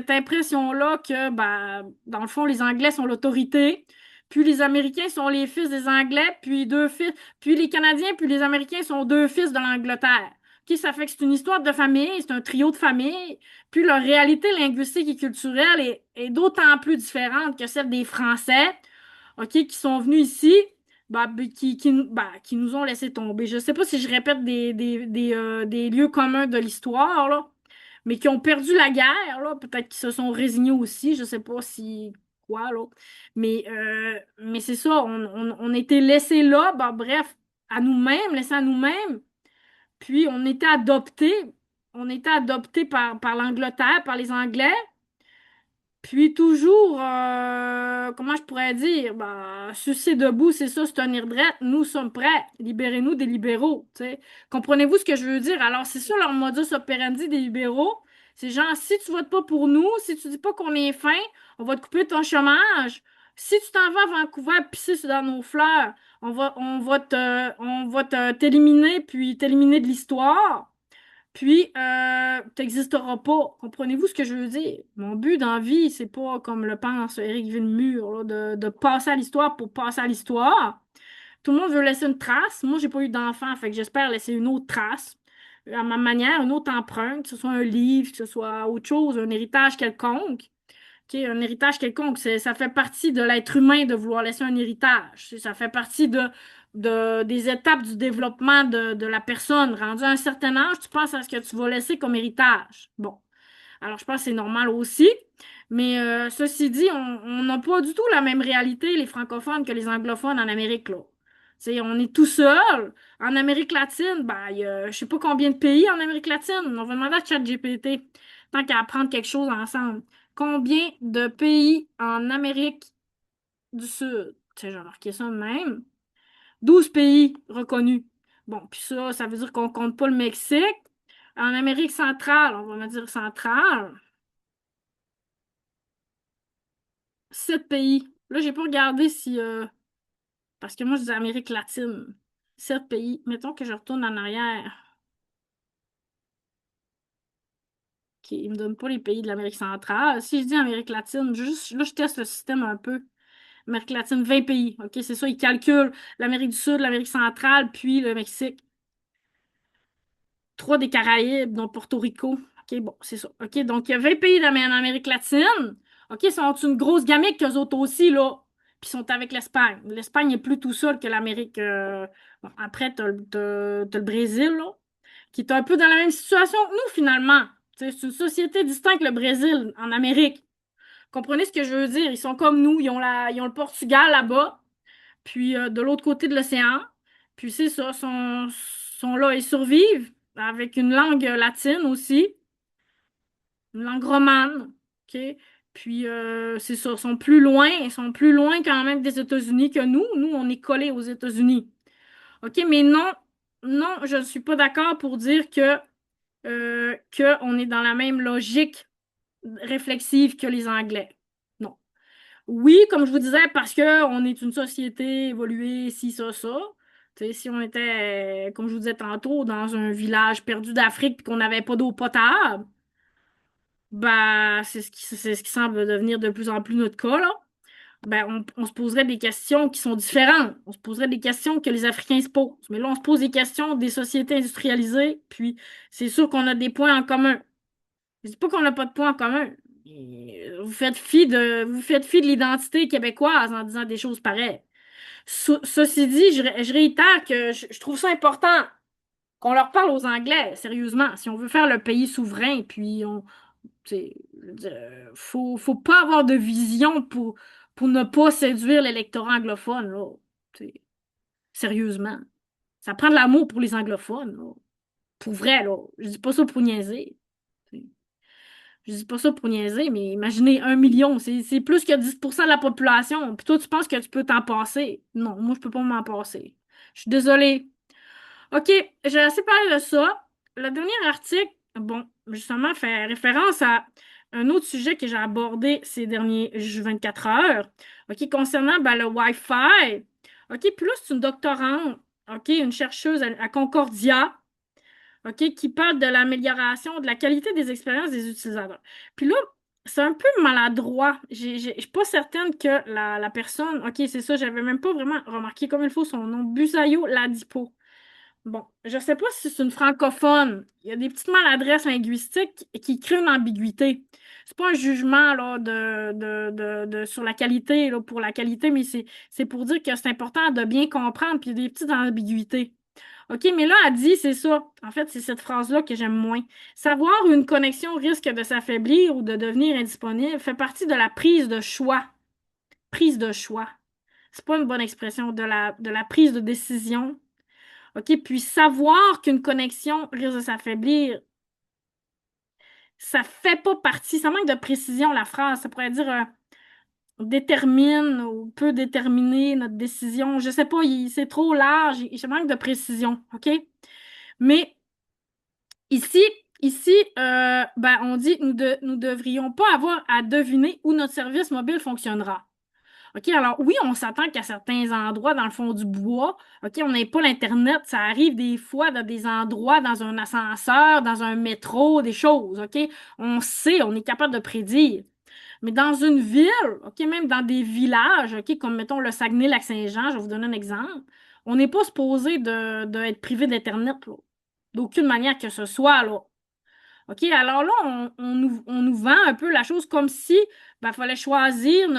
impression-là que, bah, dans le fond, les Anglais sont l'autorité, puis les Américains sont les fils des Anglais, puis deux fils, puis les Canadiens, puis les Américains sont deux fils de l'Angleterre. OK, ça fait que c'est une histoire de famille, c'est un trio de famille, puis leur réalité linguistique et culturelle est d'autant plus différente que celle des Français, OK, qui sont venus ici, qui nous ont laissé tomber. Je sais pas si je répète des lieux communs de l'histoire, là, mais qui ont perdu la guerre, là, peut-être qu'ils se sont résignés aussi, je sais pas si quoi, là. Mais c'est ça, on a été laissés là, bah, bref, à nous-mêmes, laissés à nous-mêmes, puis on était adoptés par l'Angleterre, par les Anglais, puis toujours, comment je pourrais dire, bah, sucer debout, c'est ça, se tenir droit, nous sommes prêts, libérez-nous des libéraux, tu sais. Comprenez-vous ce que je veux dire? Alors, c'est ça leur modus operandi des libéraux, c'est genre, si tu votes pas pour nous, si tu dis pas qu'on est fin, on va te couper ton chômage. Si tu t'en vas à Vancouver pisser dans nos fleurs, t'éliminer, puis t'éliminer de l'histoire. Puis, t'existeras pas. Comprenez-vous ce que je veux dire? Mon but dans la vie, c'est pas comme le pense Éric Villemur, là, de passer à l'histoire pour passer à l'histoire. Tout le monde veut laisser une trace. Moi, j'ai pas eu d'enfant, fait que j'espère laisser une autre trace. À ma manière, une autre empreinte, que ce soit un livre, que ce soit autre chose, un héritage quelconque. OK, un héritage quelconque, ça fait partie de l'être humain de vouloir laisser un héritage. Ça fait partie des étapes du développement de la personne. Rendu à un certain âge, tu penses à ce que tu vas laisser comme héritage. Bon, alors je pense que c'est normal aussi. Mais ceci dit, on n'a pas du tout la même réalité, les francophones, que les anglophones en Amérique, là. On est tout seul. En Amérique latine, ben, il y a je sais pas combien de pays en Amérique latine. On va demander à ChatGPT, tant qu'à apprendre quelque chose ensemble. Combien de pays en Amérique du Sud? Tu sais, j'ai remarqué ça de même. 12 pays reconnus. Bon, puis ça veut dire qu'on compte pas le Mexique. En Amérique centrale, on va me dire centrale, 7 pays. Là, j'ai pas regardé si... parce que moi, je dis Amérique latine. 7 pays. Mettons que je retourne en arrière. OK, il me donne pas les pays de l'Amérique centrale. Si je dis Amérique latine, juste, là, je teste le système un peu. Amérique latine, 20 pays. OK, c'est ça, ils calculent l'Amérique du Sud, l'Amérique centrale, puis le Mexique. Trois des Caraïbes, dont Porto Rico. OK, bon, c'est ça. OK, donc il y a 20 pays en Amérique latine. OK, ils sont une grosse gamique qu'eux autres aussi, là. Puis ils sont avec l'Espagne. L'Espagne est plus tout seul que l'Amérique. Bon, après, t'as le Brésil, là, qui est un peu dans la même situation que nous, finalement. C'est une société distincte, le Brésil, en Amérique. Comprenez ce que je veux dire? Ils sont comme nous, ils ont le Portugal là-bas, puis de l'autre côté de l'océan. Puis c'est ça, sont là, ils survivent avec une langue latine aussi, une langue romane. OK? Puis c'est ça, ils sont plus loin quand même des États-Unis que nous. Nous, on est collés aux États-Unis. OK, mais non, non, je ne suis pas d'accord pour dire que on est dans la même logique réflexive que les Anglais. Non. Oui, comme je vous disais, parce que on est une société évoluée, ci, ça, ça. Tu sais, si on était, comme je vous disais tantôt, dans un village perdu d'Afrique et qu'on n'avait pas d'eau potable, bah, c'est ce qui semble devenir de plus en plus notre cas, là. Ben, on se poserait des questions qui sont différentes. On se poserait des questions que les Africains se posent. Mais là, on se pose des questions des sociétés industrialisées, puis c'est sûr qu'on a des points en commun. Je dis pas qu'on n'a pas de points en commun. Vous faites fi de l'identité québécoise en disant des choses pareilles. Ceci dit, je réitère que je trouve ça important qu'on leur parle aux Anglais, sérieusement. Si on veut faire le pays souverain, puis je veux dire, faut pas avoir de vision pour ne pas séduire l'électorat anglophone, là. Tu sérieusement. Ça prend de l'amour pour les anglophones, là. Pour vrai, là. Je dis pas ça pour niaiser. Je dis pas ça pour niaiser, mais imaginez 1 million, c'est plus que 10% de la population. Puis toi, tu penses que tu peux t'en passer? Non, moi, je peux pas m'en passer. Je suis désolée. OK, j'ai assez parlé de ça. Le dernier article, bon, justement, fait référence à un autre sujet que j'ai abordé ces derniers 24 heures, OK, concernant ben, le Wi-Fi. OK, puis là, c'est une doctorante, OK, une chercheuse à Concordia. OK, qui parle de l'amélioration de la qualité des expériences des utilisateurs. Puis là, c'est un peu maladroit. Je suis pas certaine que la personne, OK, c'est ça, j'avais même pas vraiment remarqué comme il faut son nom, Busayo Ladipo. Bon, je sais pas si c'est une francophone. Il y a des petites maladresses linguistiques qui créent une ambiguïté. C'est pas un jugement là, sur la qualité, là, pour la qualité, mais c'est pour dire que c'est important de bien comprendre, puis il y a des petites ambiguïtés. OK, mais là, elle dit, c'est ça. En fait, c'est cette phrase-là que j'aime moins. Savoir où une connexion risque de s'affaiblir ou de devenir indisponible fait partie de la prise de choix. Prise de choix. C'est pas une bonne expression, de la prise de décision. OK, puis savoir qu'une connexion risque de s'affaiblir, ça fait pas partie, ça manque de précision, la phrase. Ça pourrait dire détermine ou peut déterminer notre décision. Je sais pas, c'est trop large, il manque de précision. OK? Mais Ici, ici, ben, on dit nous devrions pas avoir à deviner où notre service mobile fonctionnera. OK, alors oui, on s'attend qu'à certains endroits dans le fond du bois, OK, on n'a pas l'Internet, ça arrive des fois dans des endroits, dans un ascenseur, dans un métro, des choses, OK? On sait, on est capable de prédire. Mais dans une ville, OK, même dans des villages, OK, comme mettons le Saguenay-Lac-Saint-Jean, je vais vous donner un exemple, on n'est pas supposé de être privé d'Internet, là. D'aucune manière que ce soit, là. OK, alors là, on nous vend un peu la chose comme si il fallait choisir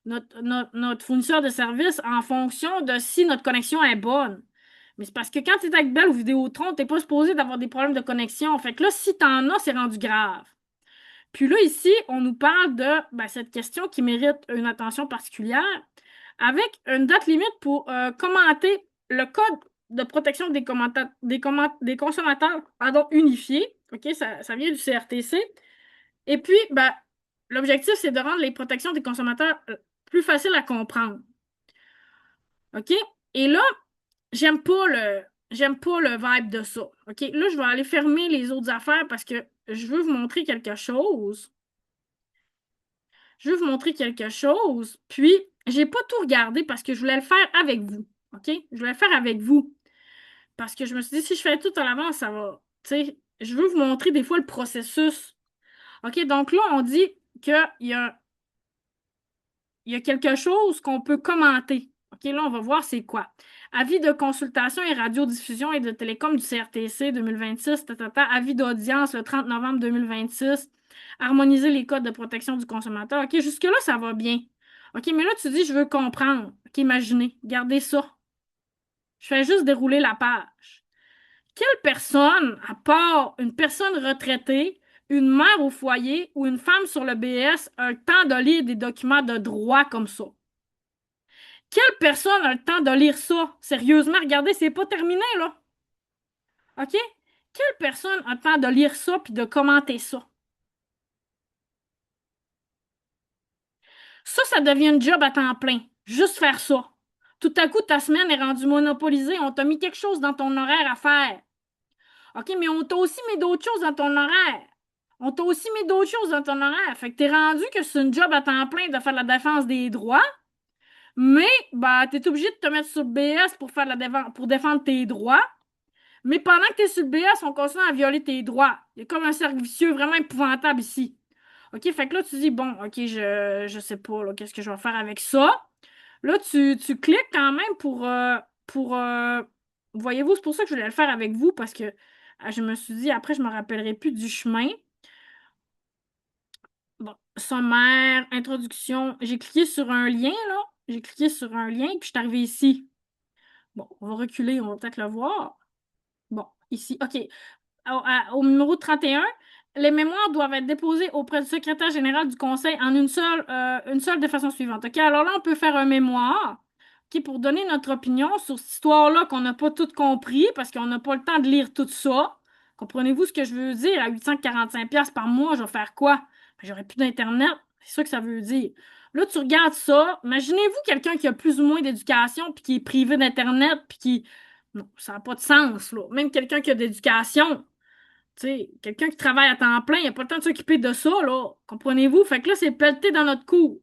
notre fournisseur de service en fonction de si notre connexion est bonne. Mais c'est parce que quand tu es avec Bell ou Vidéotron, t'es pas supposé d'avoir des problèmes de connexion. Fait que là, si t'en as, c'est rendu grave. Puis là, ici, on nous parle de cette question qui mérite une attention particulière avec une date limite pour commenter le code de protection des consommateurs unifié. OK, ça vient du CRTC. Et puis, l'objectif, c'est de rendre les protections des consommateurs plus faciles à comprendre. OK? Et là, j'aime pas le vibe de ça. OK? Là, je vais aller fermer les autres affaires parce que je veux vous montrer quelque chose. Je veux vous montrer quelque chose. Puis, j'ai pas tout regardé parce que je voulais le faire avec vous. OK? Je voulais le faire avec vous. Parce que je me suis dit, si je fais tout à l'avance, ça va. Tu sais, je veux vous montrer des fois le processus. OK? Donc là, on dit qu'il y a quelque chose qu'on peut commenter. OK? Là, on va voir c'est quoi. Avis de consultation et radiodiffusion et de télécom du CRTC 2026, avis d'audience le 30 novembre 2026, harmoniser les codes de protection du consommateur. OK, jusque-là, ça va bien. OK, mais là, tu dis, je veux comprendre. OK, imaginez, gardez ça. Je fais juste dérouler la page. Quelle personne, à part une personne retraitée, une mère au foyer ou une femme sur le BS a le temps de lire des documents de droit comme ça? Quelle personne a le temps de lire ça? Sérieusement, regardez, c'est pas terminé, là. OK? Quelle personne a le temps de lire ça puis de commenter ça? Ça devient un job à temps plein. Juste faire ça. Tout à coup, ta semaine est rendue monopolisée. On t'a mis quelque chose dans ton horaire à faire. OK, mais on t'a aussi mis d'autres choses dans ton horaire. On t'a aussi mis d'autres choses dans ton horaire. Fait que t'es rendu que c'est une job à temps plein de faire la défense des droits, mais bah t'es obligé de te mettre sur le BS pour faire pour défendre tes droits. Mais pendant que t'es sur le BS, on continue à violer tes droits. Il y a comme un cercle vicieux vraiment épouvantable ici. OK, fait que là, tu dis, bon, OK, je sais pas, là, qu'est-ce que je vais faire avec ça? Là, tu cliques quand même pour voyez-vous, c'est pour ça que je voulais le faire avec vous, parce que je me suis dit, après, je me rappellerai plus du chemin. Bon, sommaire, introduction. J'ai cliqué sur un lien, là. J'ai cliqué sur un lien, puis je suis arrivée ici. Bon, on va reculer, on va peut-être le voir. Bon, ici, OK. Au numéro 31, les mémoires doivent être déposées auprès du secrétaire général du Conseil en une seule de façon suivante. OK, alors là, on peut faire un mémoire, OK, pour donner notre opinion sur cette histoire-là qu'on n'a pas tout compris parce qu'on n'a pas le temps de lire tout ça. Comprenez-vous ce que je veux dire? À 845$ par mois, je vais faire quoi? Ben, j'aurai plus d'Internet. C'est ça que ça veut dire. Là, tu regardes ça. Imaginez-vous quelqu'un qui a plus ou moins d'éducation puis qui est privé d'Internet puis qui... Non, ça n'a pas de sens, là. Même quelqu'un qui a d'éducation, tu sais, quelqu'un qui travaille à temps plein, il n'a pas le temps de s'occuper de ça, là. Comprenez-vous? Fait que là, c'est pelleté dans notre cours.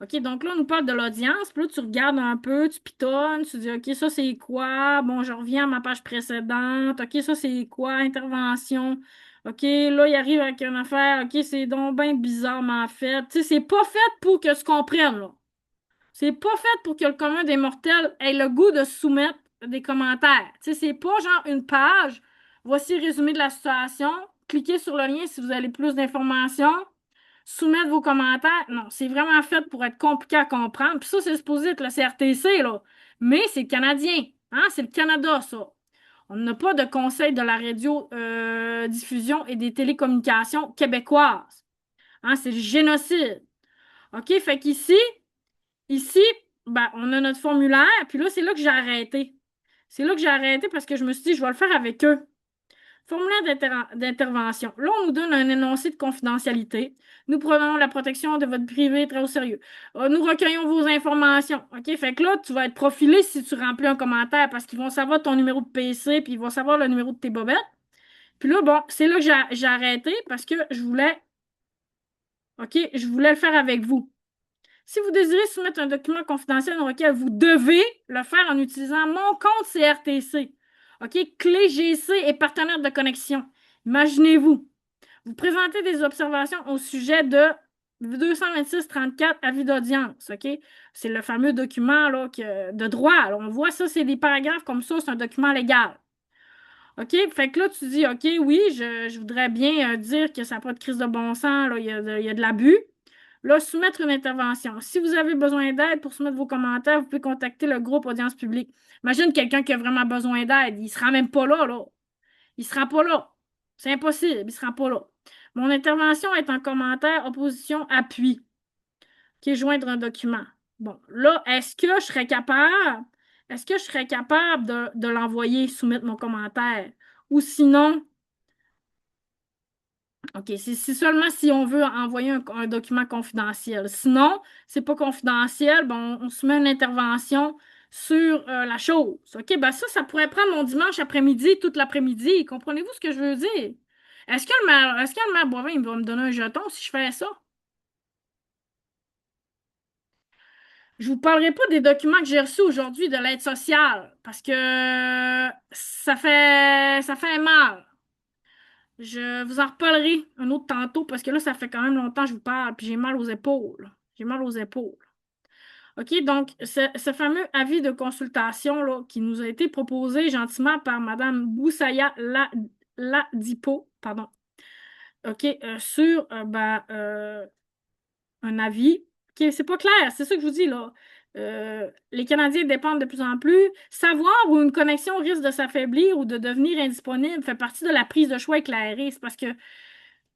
OK, donc là, on nous parle de l'audience. Puis là, tu regardes un peu, tu pitonnes, tu dis, OK, ça, c'est quoi? Bon, je reviens à ma page précédente. OK, ça, c'est quoi? Intervention. OK, là, il arrive avec une affaire. OK, c'est donc bien bizarrement fait. Tu sais, c'est pas fait pour que tu comprennes, là. C'est pas fait pour que le commun des mortels ait le goût de soumettre des commentaires. Tu sais, c'est pas genre une page. Voici le résumé de la situation. Cliquez sur le lien si vous avez plus d'informations. Soumettre vos commentaires. Non, c'est vraiment fait pour être compliqué à comprendre. Puis ça, c'est supposé être le CRTC, là. Mais c'est le Canadien. Hein? C'est le Canada, ça. On n'a pas de conseil de la radio-diffusion et des télécommunications québécoises. Hein? C'est le génocide. OK? Fait qu'ici, ici, ben, on a notre formulaire, puis là, c'est là que j'ai arrêté. C'est là que j'ai arrêté parce que je me suis dit, je vais le faire avec eux. Formulaire d'intervention. Là, on nous donne un énoncé de confidentialité. Nous prenons la protection de votre privé très au sérieux. Nous recueillons vos informations. OK? Fait que là, tu vas être profilé si tu remplis un commentaire parce qu'ils vont savoir ton numéro de PC, puis ils vont savoir le numéro de tes bobettes. Puis là, bon, c'est là que j'ai arrêté parce que OK, je voulais le faire avec vous. Si vous désirez soumettre un document confidentiel dans lequel vous devez le faire en utilisant mon compte CRTC. OK? Clé GC et partenaire de connexion. Imaginez-vous. Vous présentez des observations au sujet de 226-34 avis d'audience. OK? C'est le fameux document là, de droit. Alors, on voit ça, c'est des paragraphes comme ça, c'est un document légal. OK? Fait que là, tu dis, OK, oui, je voudrais bien dire que ça n'a pas de crise de bon sens, là, il y a de l'abus. Là, soumettre une intervention. Si vous avez besoin d'aide pour soumettre vos commentaires, vous pouvez contacter le groupe Audience publique. Imagine quelqu'un qui a vraiment besoin d'aide. Il ne sera même pas là, là. Il ne sera pas là. C'est impossible, il ne sera pas là. Mon intervention est en commentaire, opposition, appui, qui est joindre un document. Bon, là, est-ce que je serais capable de l'envoyer, soumettre mon commentaire? Ou sinon, OK, c'est seulement si on veut envoyer un document confidentiel. Sinon, c'est pas confidentiel, bon, on se met une intervention sur la chose. OK, ben ça pourrait prendre mon dimanche après-midi, toute l'après-midi. Comprenez-vous ce que je veux dire? Est-ce que le maire Boivin, il va me donner un jeton si je fais ça? Je vous parlerai pas des documents que j'ai reçus aujourd'hui de l'aide sociale, parce que ça fait mal. Je vous en reparlerai un autre tantôt parce que là, ça fait quand même longtemps que je vous parle, puis j'ai mal aux épaules. J'ai mal aux épaules. OK, donc, ce fameux avis de consultation là, qui nous a été proposé gentiment par Mme Boussaya Ladipo, pardon. OK, sur un avis. OK, c'est pas clair, c'est ça que je vous dis là. Les Canadiens dépendent de plus en plus. Savoir où une connexion risque de s'affaiblir ou de devenir indisponible fait partie de la prise de choix éclairée. C'est parce que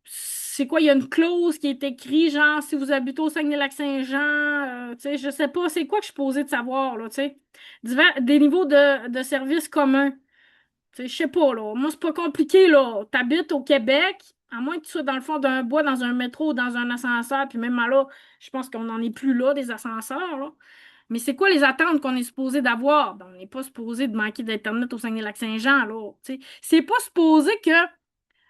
c'est quoi, il y a une clause qui est écrite, genre, si vous habitez au Saguenay-Lac-Saint-Jean, tu sais, je sais pas, c'est quoi que je suis posée de savoir, là, tu sais. Des niveaux de services communs. Tu sais, je sais pas, là. Moi, c'est pas compliqué, là. T'habites au Québec, à moins que tu sois dans le fond d'un bois, dans un métro, dans un ascenseur, puis même là, je pense qu'on n'en est plus là, des ascenseurs, là. Mais c'est quoi les attentes qu'on est supposé d'avoir? Ben, on n'est pas supposé de manquer d'Internet au Saguenay-Lac-Saint-Jean, là. Tu sais. C'est pas supposé que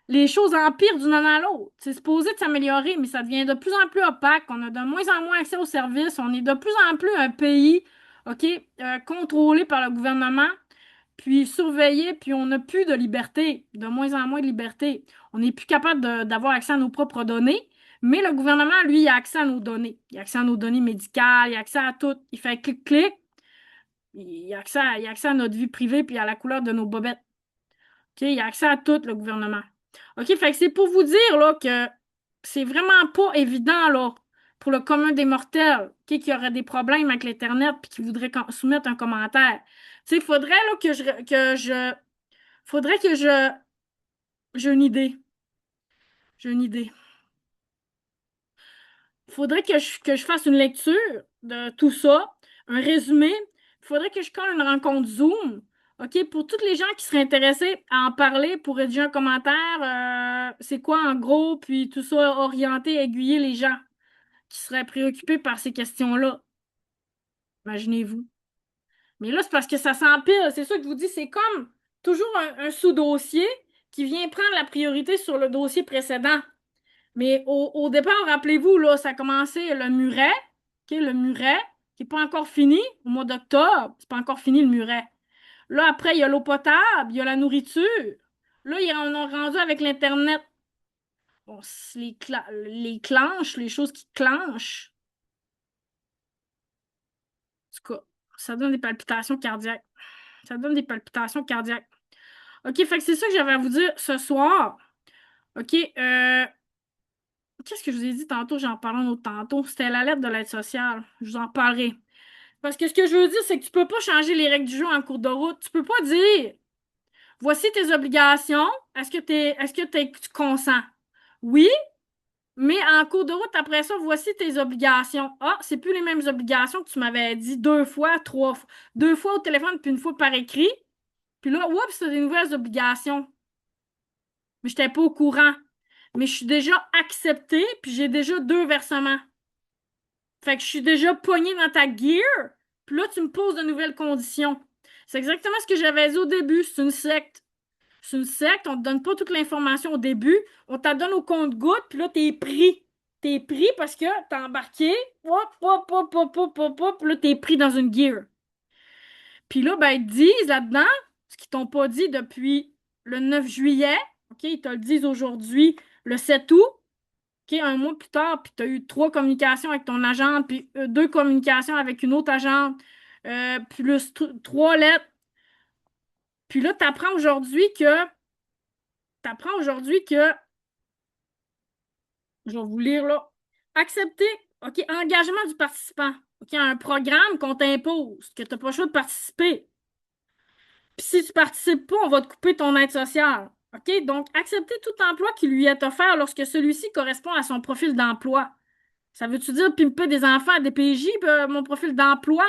les choses empirent d'une année à l'autre. C'est supposé de s'améliorer, mais ça devient de plus en plus opaque. On a de moins en moins accès aux services. On est de plus en plus un pays, OK, contrôlé par le gouvernement, puis surveillé, puis on n'a plus de liberté, de moins en moins de liberté. On n'est plus capable d'avoir accès à nos propres données, mais le gouvernement, lui, il a accès à nos données. Il a accès à nos données médicales, il a accès à tout. Il fait clic-clic, il a accès à notre vie privée, puis à la couleur de nos bobettes. OK, il a accès à tout, le gouvernement. OK, fait que c'est pour vous dire là, que c'est vraiment pas évident là, pour le commun des mortels, OK, qui aurait des problèmes avec l'Internet puis qui voudrait soumettre un commentaire. Tu sais, il faudrait là, faudrait que j'ai une idée. J'ai une idée. Faudrait que je fasse une lecture de tout ça, un résumé. Faudrait que je colle une rencontre Zoom, OK, pour toutes les gens qui seraient intéressés à en parler, pour rédiger un commentaire, c'est quoi en gros, puis tout ça, orienter, aiguiller les gens qui seraient préoccupés par ces questions-là. Imaginez-vous. Mais là, c'est parce que ça s'empile. C'est ça que je vous dis, c'est comme toujours un sous-dossier qui vient prendre la priorité sur le dossier précédent. Mais au départ, rappelez-vous, là, ça a commencé le muret, OK, le muret, qui n'est pas encore fini, au mois d'octobre. C'est pas encore fini le muret. Là, après, il y a l'eau potable, il y a la nourriture. Là, on a rendu avec l'Internet. Bon, c'est les clenches, les choses qui clenchent. En tout cas, ça donne des palpitations cardiaques. Ça donne des palpitations cardiaques. OK, fait que c'est ça que j'avais à vous dire ce soir. OK, qu'est-ce que je vous ai dit tantôt? J'en parlais un autre tantôt. C'était la lettre de l'aide sociale. Je vous en parlerai. Parce que ce que je veux dire, c'est que tu peux pas changer les règles du jeu en cours de route. Tu peux pas dire, voici tes obligations. Tu consens? Oui, mais en cours de route, après ça, voici tes obligations. Ah, c'est plus les mêmes obligations que tu m'avais dit deux fois, trois fois. Deux fois au téléphone, puis une fois par écrit. Puis là, oups, c'est des nouvelles obligations. Mais je n'étais pas au courant. Mais je suis déjà acceptée, puis j'ai déjà deux versements. Fait que je suis déjà pognée dans ta gear, puis là, tu me poses de nouvelles conditions. C'est exactement ce que j'avais dit au début. C'est une secte. C'est une secte, on te donne pas toute l'information au début, on te la donne au compte-gouttes, puis là, t'es pris. T'es pris parce que t'as embarqué, hop, hop, hop, hop, hop, hop, hop, puis là, t'es pris dans une gear. Puis là, ben, ils te disent là-dedans, ce qu'ils t'ont pas dit depuis le 9 juillet, OK, ils te le disent aujourd'hui, le 7 août, OK, un mois plus tard, puis tu as eu trois communications avec ton agente, puis deux communications avec une autre agente, plus trois lettres. Puis là, t'apprends aujourd'hui que, je vais vous lire là, accepter, OK, engagement du participant, OK, un programme qu'on t'impose, que tu n'as pas le choix de participer. Puis si tu participes pas, on va te couper ton aide sociale. OK? Donc, accepter tout emploi qui lui est offert lorsque celui-ci correspond à son profil d'emploi. Ça veut-tu dire pimper des enfants à des PJ, mon profil d'emploi?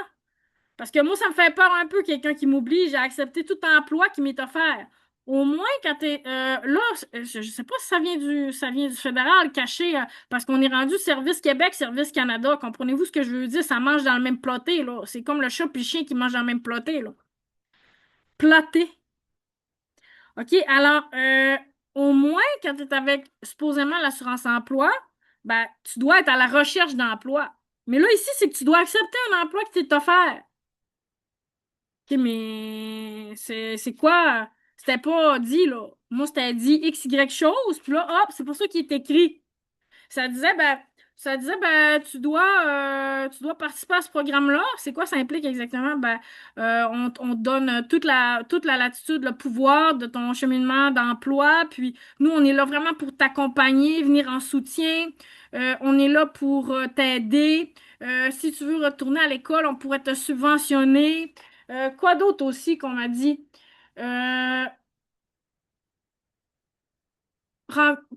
Parce que moi, ça me fait peur un peu, quelqu'un qui m'oblige à accepter tout emploi qui m'est offert. Au moins, quand t'es là, je sais pas si ça vient du fédéral caché, parce qu'on est rendu Service Québec, Service Canada. Comprenez-vous ce que je veux dire? Ça mange dans le même ploté, là. C'est comme le chat et le chien qui mangent dans le même ploté, là. Ploté. OK, alors, au moins, quand tu es avec supposément l'assurance emploi, ben, tu dois être à la recherche d'emploi. Mais là, ici, c'est que tu dois accepter un emploi qui t'est offert. OK, mais c'est quoi? C'était pas dit, là. Moi, c'était dit X, Y chose, puis là, hop, c'est pour ça qu'il est écrit. Ça disait, ben, tu dois participer à ce programme-là. C'est quoi ça implique exactement? Ben, on te donne toute la latitude, le pouvoir de ton cheminement d'emploi. Puis nous, on est là vraiment pour t'accompagner, venir en soutien. On est là pour t'aider. Si tu veux retourner à l'école, on pourrait te subventionner. Quoi d'autre aussi qu'on m'a dit? Euh,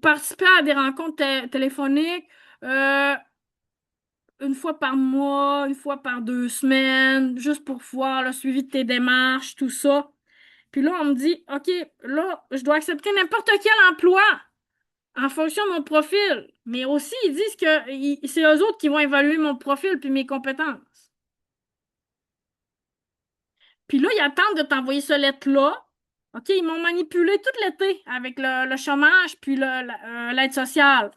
participer à des rencontres téléphoniques euh, une fois par mois, une fois par 2 semaines, juste pour voir le suivi de tes démarches, tout ça. Puis là, on me dit, OK, là, je dois accepter n'importe quel emploi en fonction de mon profil. Mais aussi, ils disent que c'est eux autres qui vont évaluer mon profil puis mes compétences. Puis là, ils attendent de t'envoyer ce lettre-là. OK, ils m'ont manipulé tout l'été avec le chômage puis l'aide sociale.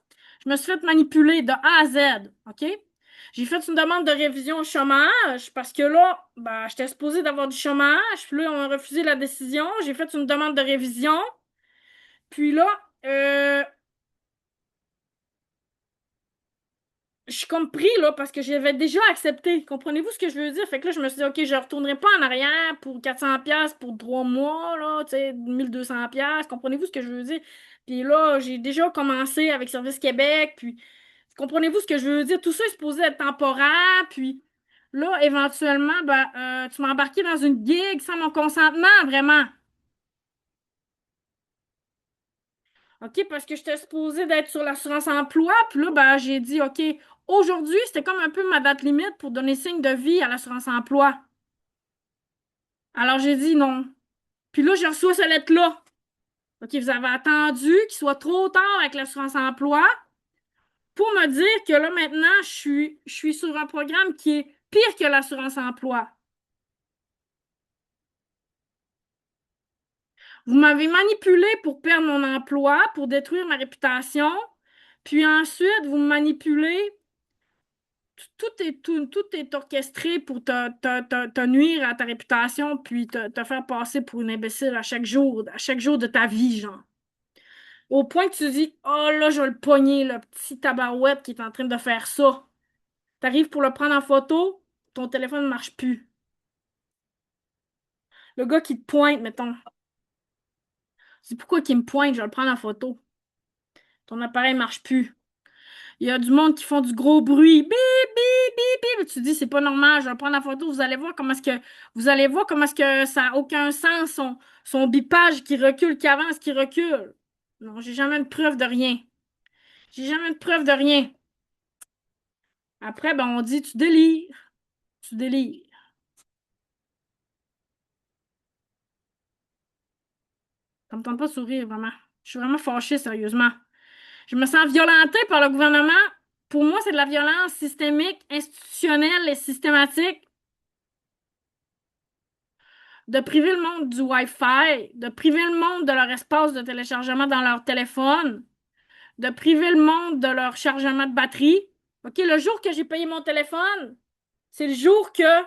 Je me suis fait manipuler de A à Z. OK? J'ai fait une demande de révision au chômage parce que là, ben, j'étais supposée d'avoir du chômage. Puis là, on a refusé la décision. J'ai fait une demande de révision. Puis là, euh, je suis comme pris là parce que j'avais déjà accepté. Comprenez-vous ce que je veux dire? Fait que là, je me suis dit, OK, je retournerai pas en arrière pour 400 pièces pour 3 mois, là, tu sais, 1200 pièces. Comprenez-vous ce que je veux dire? Puis là, j'ai déjà commencé avec Service Québec, puis comprenez-vous ce que je veux dire? Tout ça est supposé être temporaire, puis là, éventuellement, ben, tu m'as embarqué dans une gig sans mon consentement, vraiment. OK, parce que j'étais supposée d'être sur l'assurance emploi, puis là, ben, j'ai dit, OK, aujourd'hui, c'était comme un peu ma date limite pour donner signe de vie à l'assurance emploi. Alors, j'ai dit non. Puis là, je reçois cette lettre-là. OK, vous avez attendu qu'il soit trop tard avec l'assurance emploi pour me dire que là, maintenant, je suis sur un programme qui est pire que l'assurance emploi. Vous m'avez manipulé pour perdre mon emploi, pour détruire ma réputation, puis ensuite, vous me manipulez. Tout est orchestré pour te nuire à ta réputation, puis te faire passer pour une imbécile à chaque jour de ta vie, genre. Au point que tu dis, oh là, je vais le pogner, le petit tabarouette qui est en train de faire ça. T'arrives pour le prendre en photo, ton téléphone ne marche plus. Le gars qui te pointe, mettons. C'est pourquoi qu'il me pointe, je vais le prendre en photo. Ton appareil ne marche plus. Il y a du monde qui font du gros bruit. Bip, bip, bip, bip. Tu te dis, c'est pas normal, je vais prendre la photo. Vous allez voir comment est-ce que ça n'a aucun sens, son bipage qui recule, qui avance, qui recule. Non, j'ai jamais de preuve de rien. J'ai jamais de preuve de rien. Après, ben, on dit, tu délires. Tu délires. Ça me tente pas de sourire, vraiment. Je suis vraiment fâchée, sérieusement. Je me sens violentée par le gouvernement. Pour moi, c'est de la violence systémique, institutionnelle et systématique. De priver le monde du Wi-Fi, de priver le monde de leur espace de téléchargement dans leur téléphone, de priver le monde de leur chargement de batterie. OK, le jour que j'ai payé mon téléphone, c'est le jour que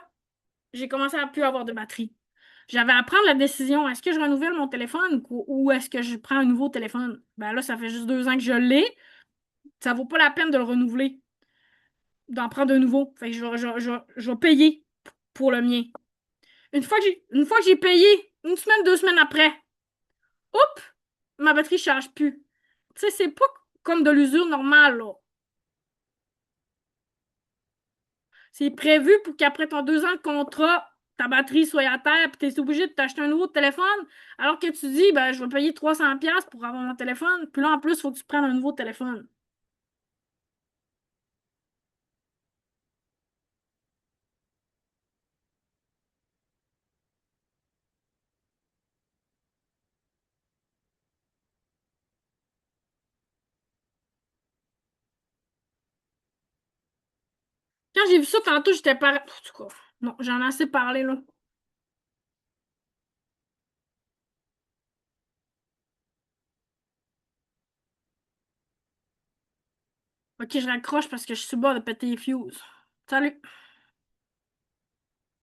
j'ai commencé à plus avoir de batterie. J'avais à prendre la décision, est-ce que je renouvelle mon téléphone ou est-ce que je prends un nouveau téléphone? Ben là, ça fait juste 2 ans que je l'ai. Ça vaut pas la peine de le renouveler, d'en prendre un nouveau. Fait que je vais payer pour le mien. Une fois que j'ai payé, une semaine, 2 semaines après, hop, ma batterie charge plus. Tu sais, c'est pas comme de l'usure normale, là. C'est prévu pour qu'après ton 2 ans de contrat, ta batterie soit à terre, puis t'es obligé de t'acheter un nouveau téléphone, alors que tu dis, ben, je vais payer 300$ pour avoir mon téléphone, puis là, en plus, il faut que tu prennes un nouveau téléphone. Quand j'ai vu ça tantôt, j'étais pas. En tout cas, non, j'en ai assez parlé, là. Ok, je raccroche parce que je suis sur le bord de péter les fuses. Salut!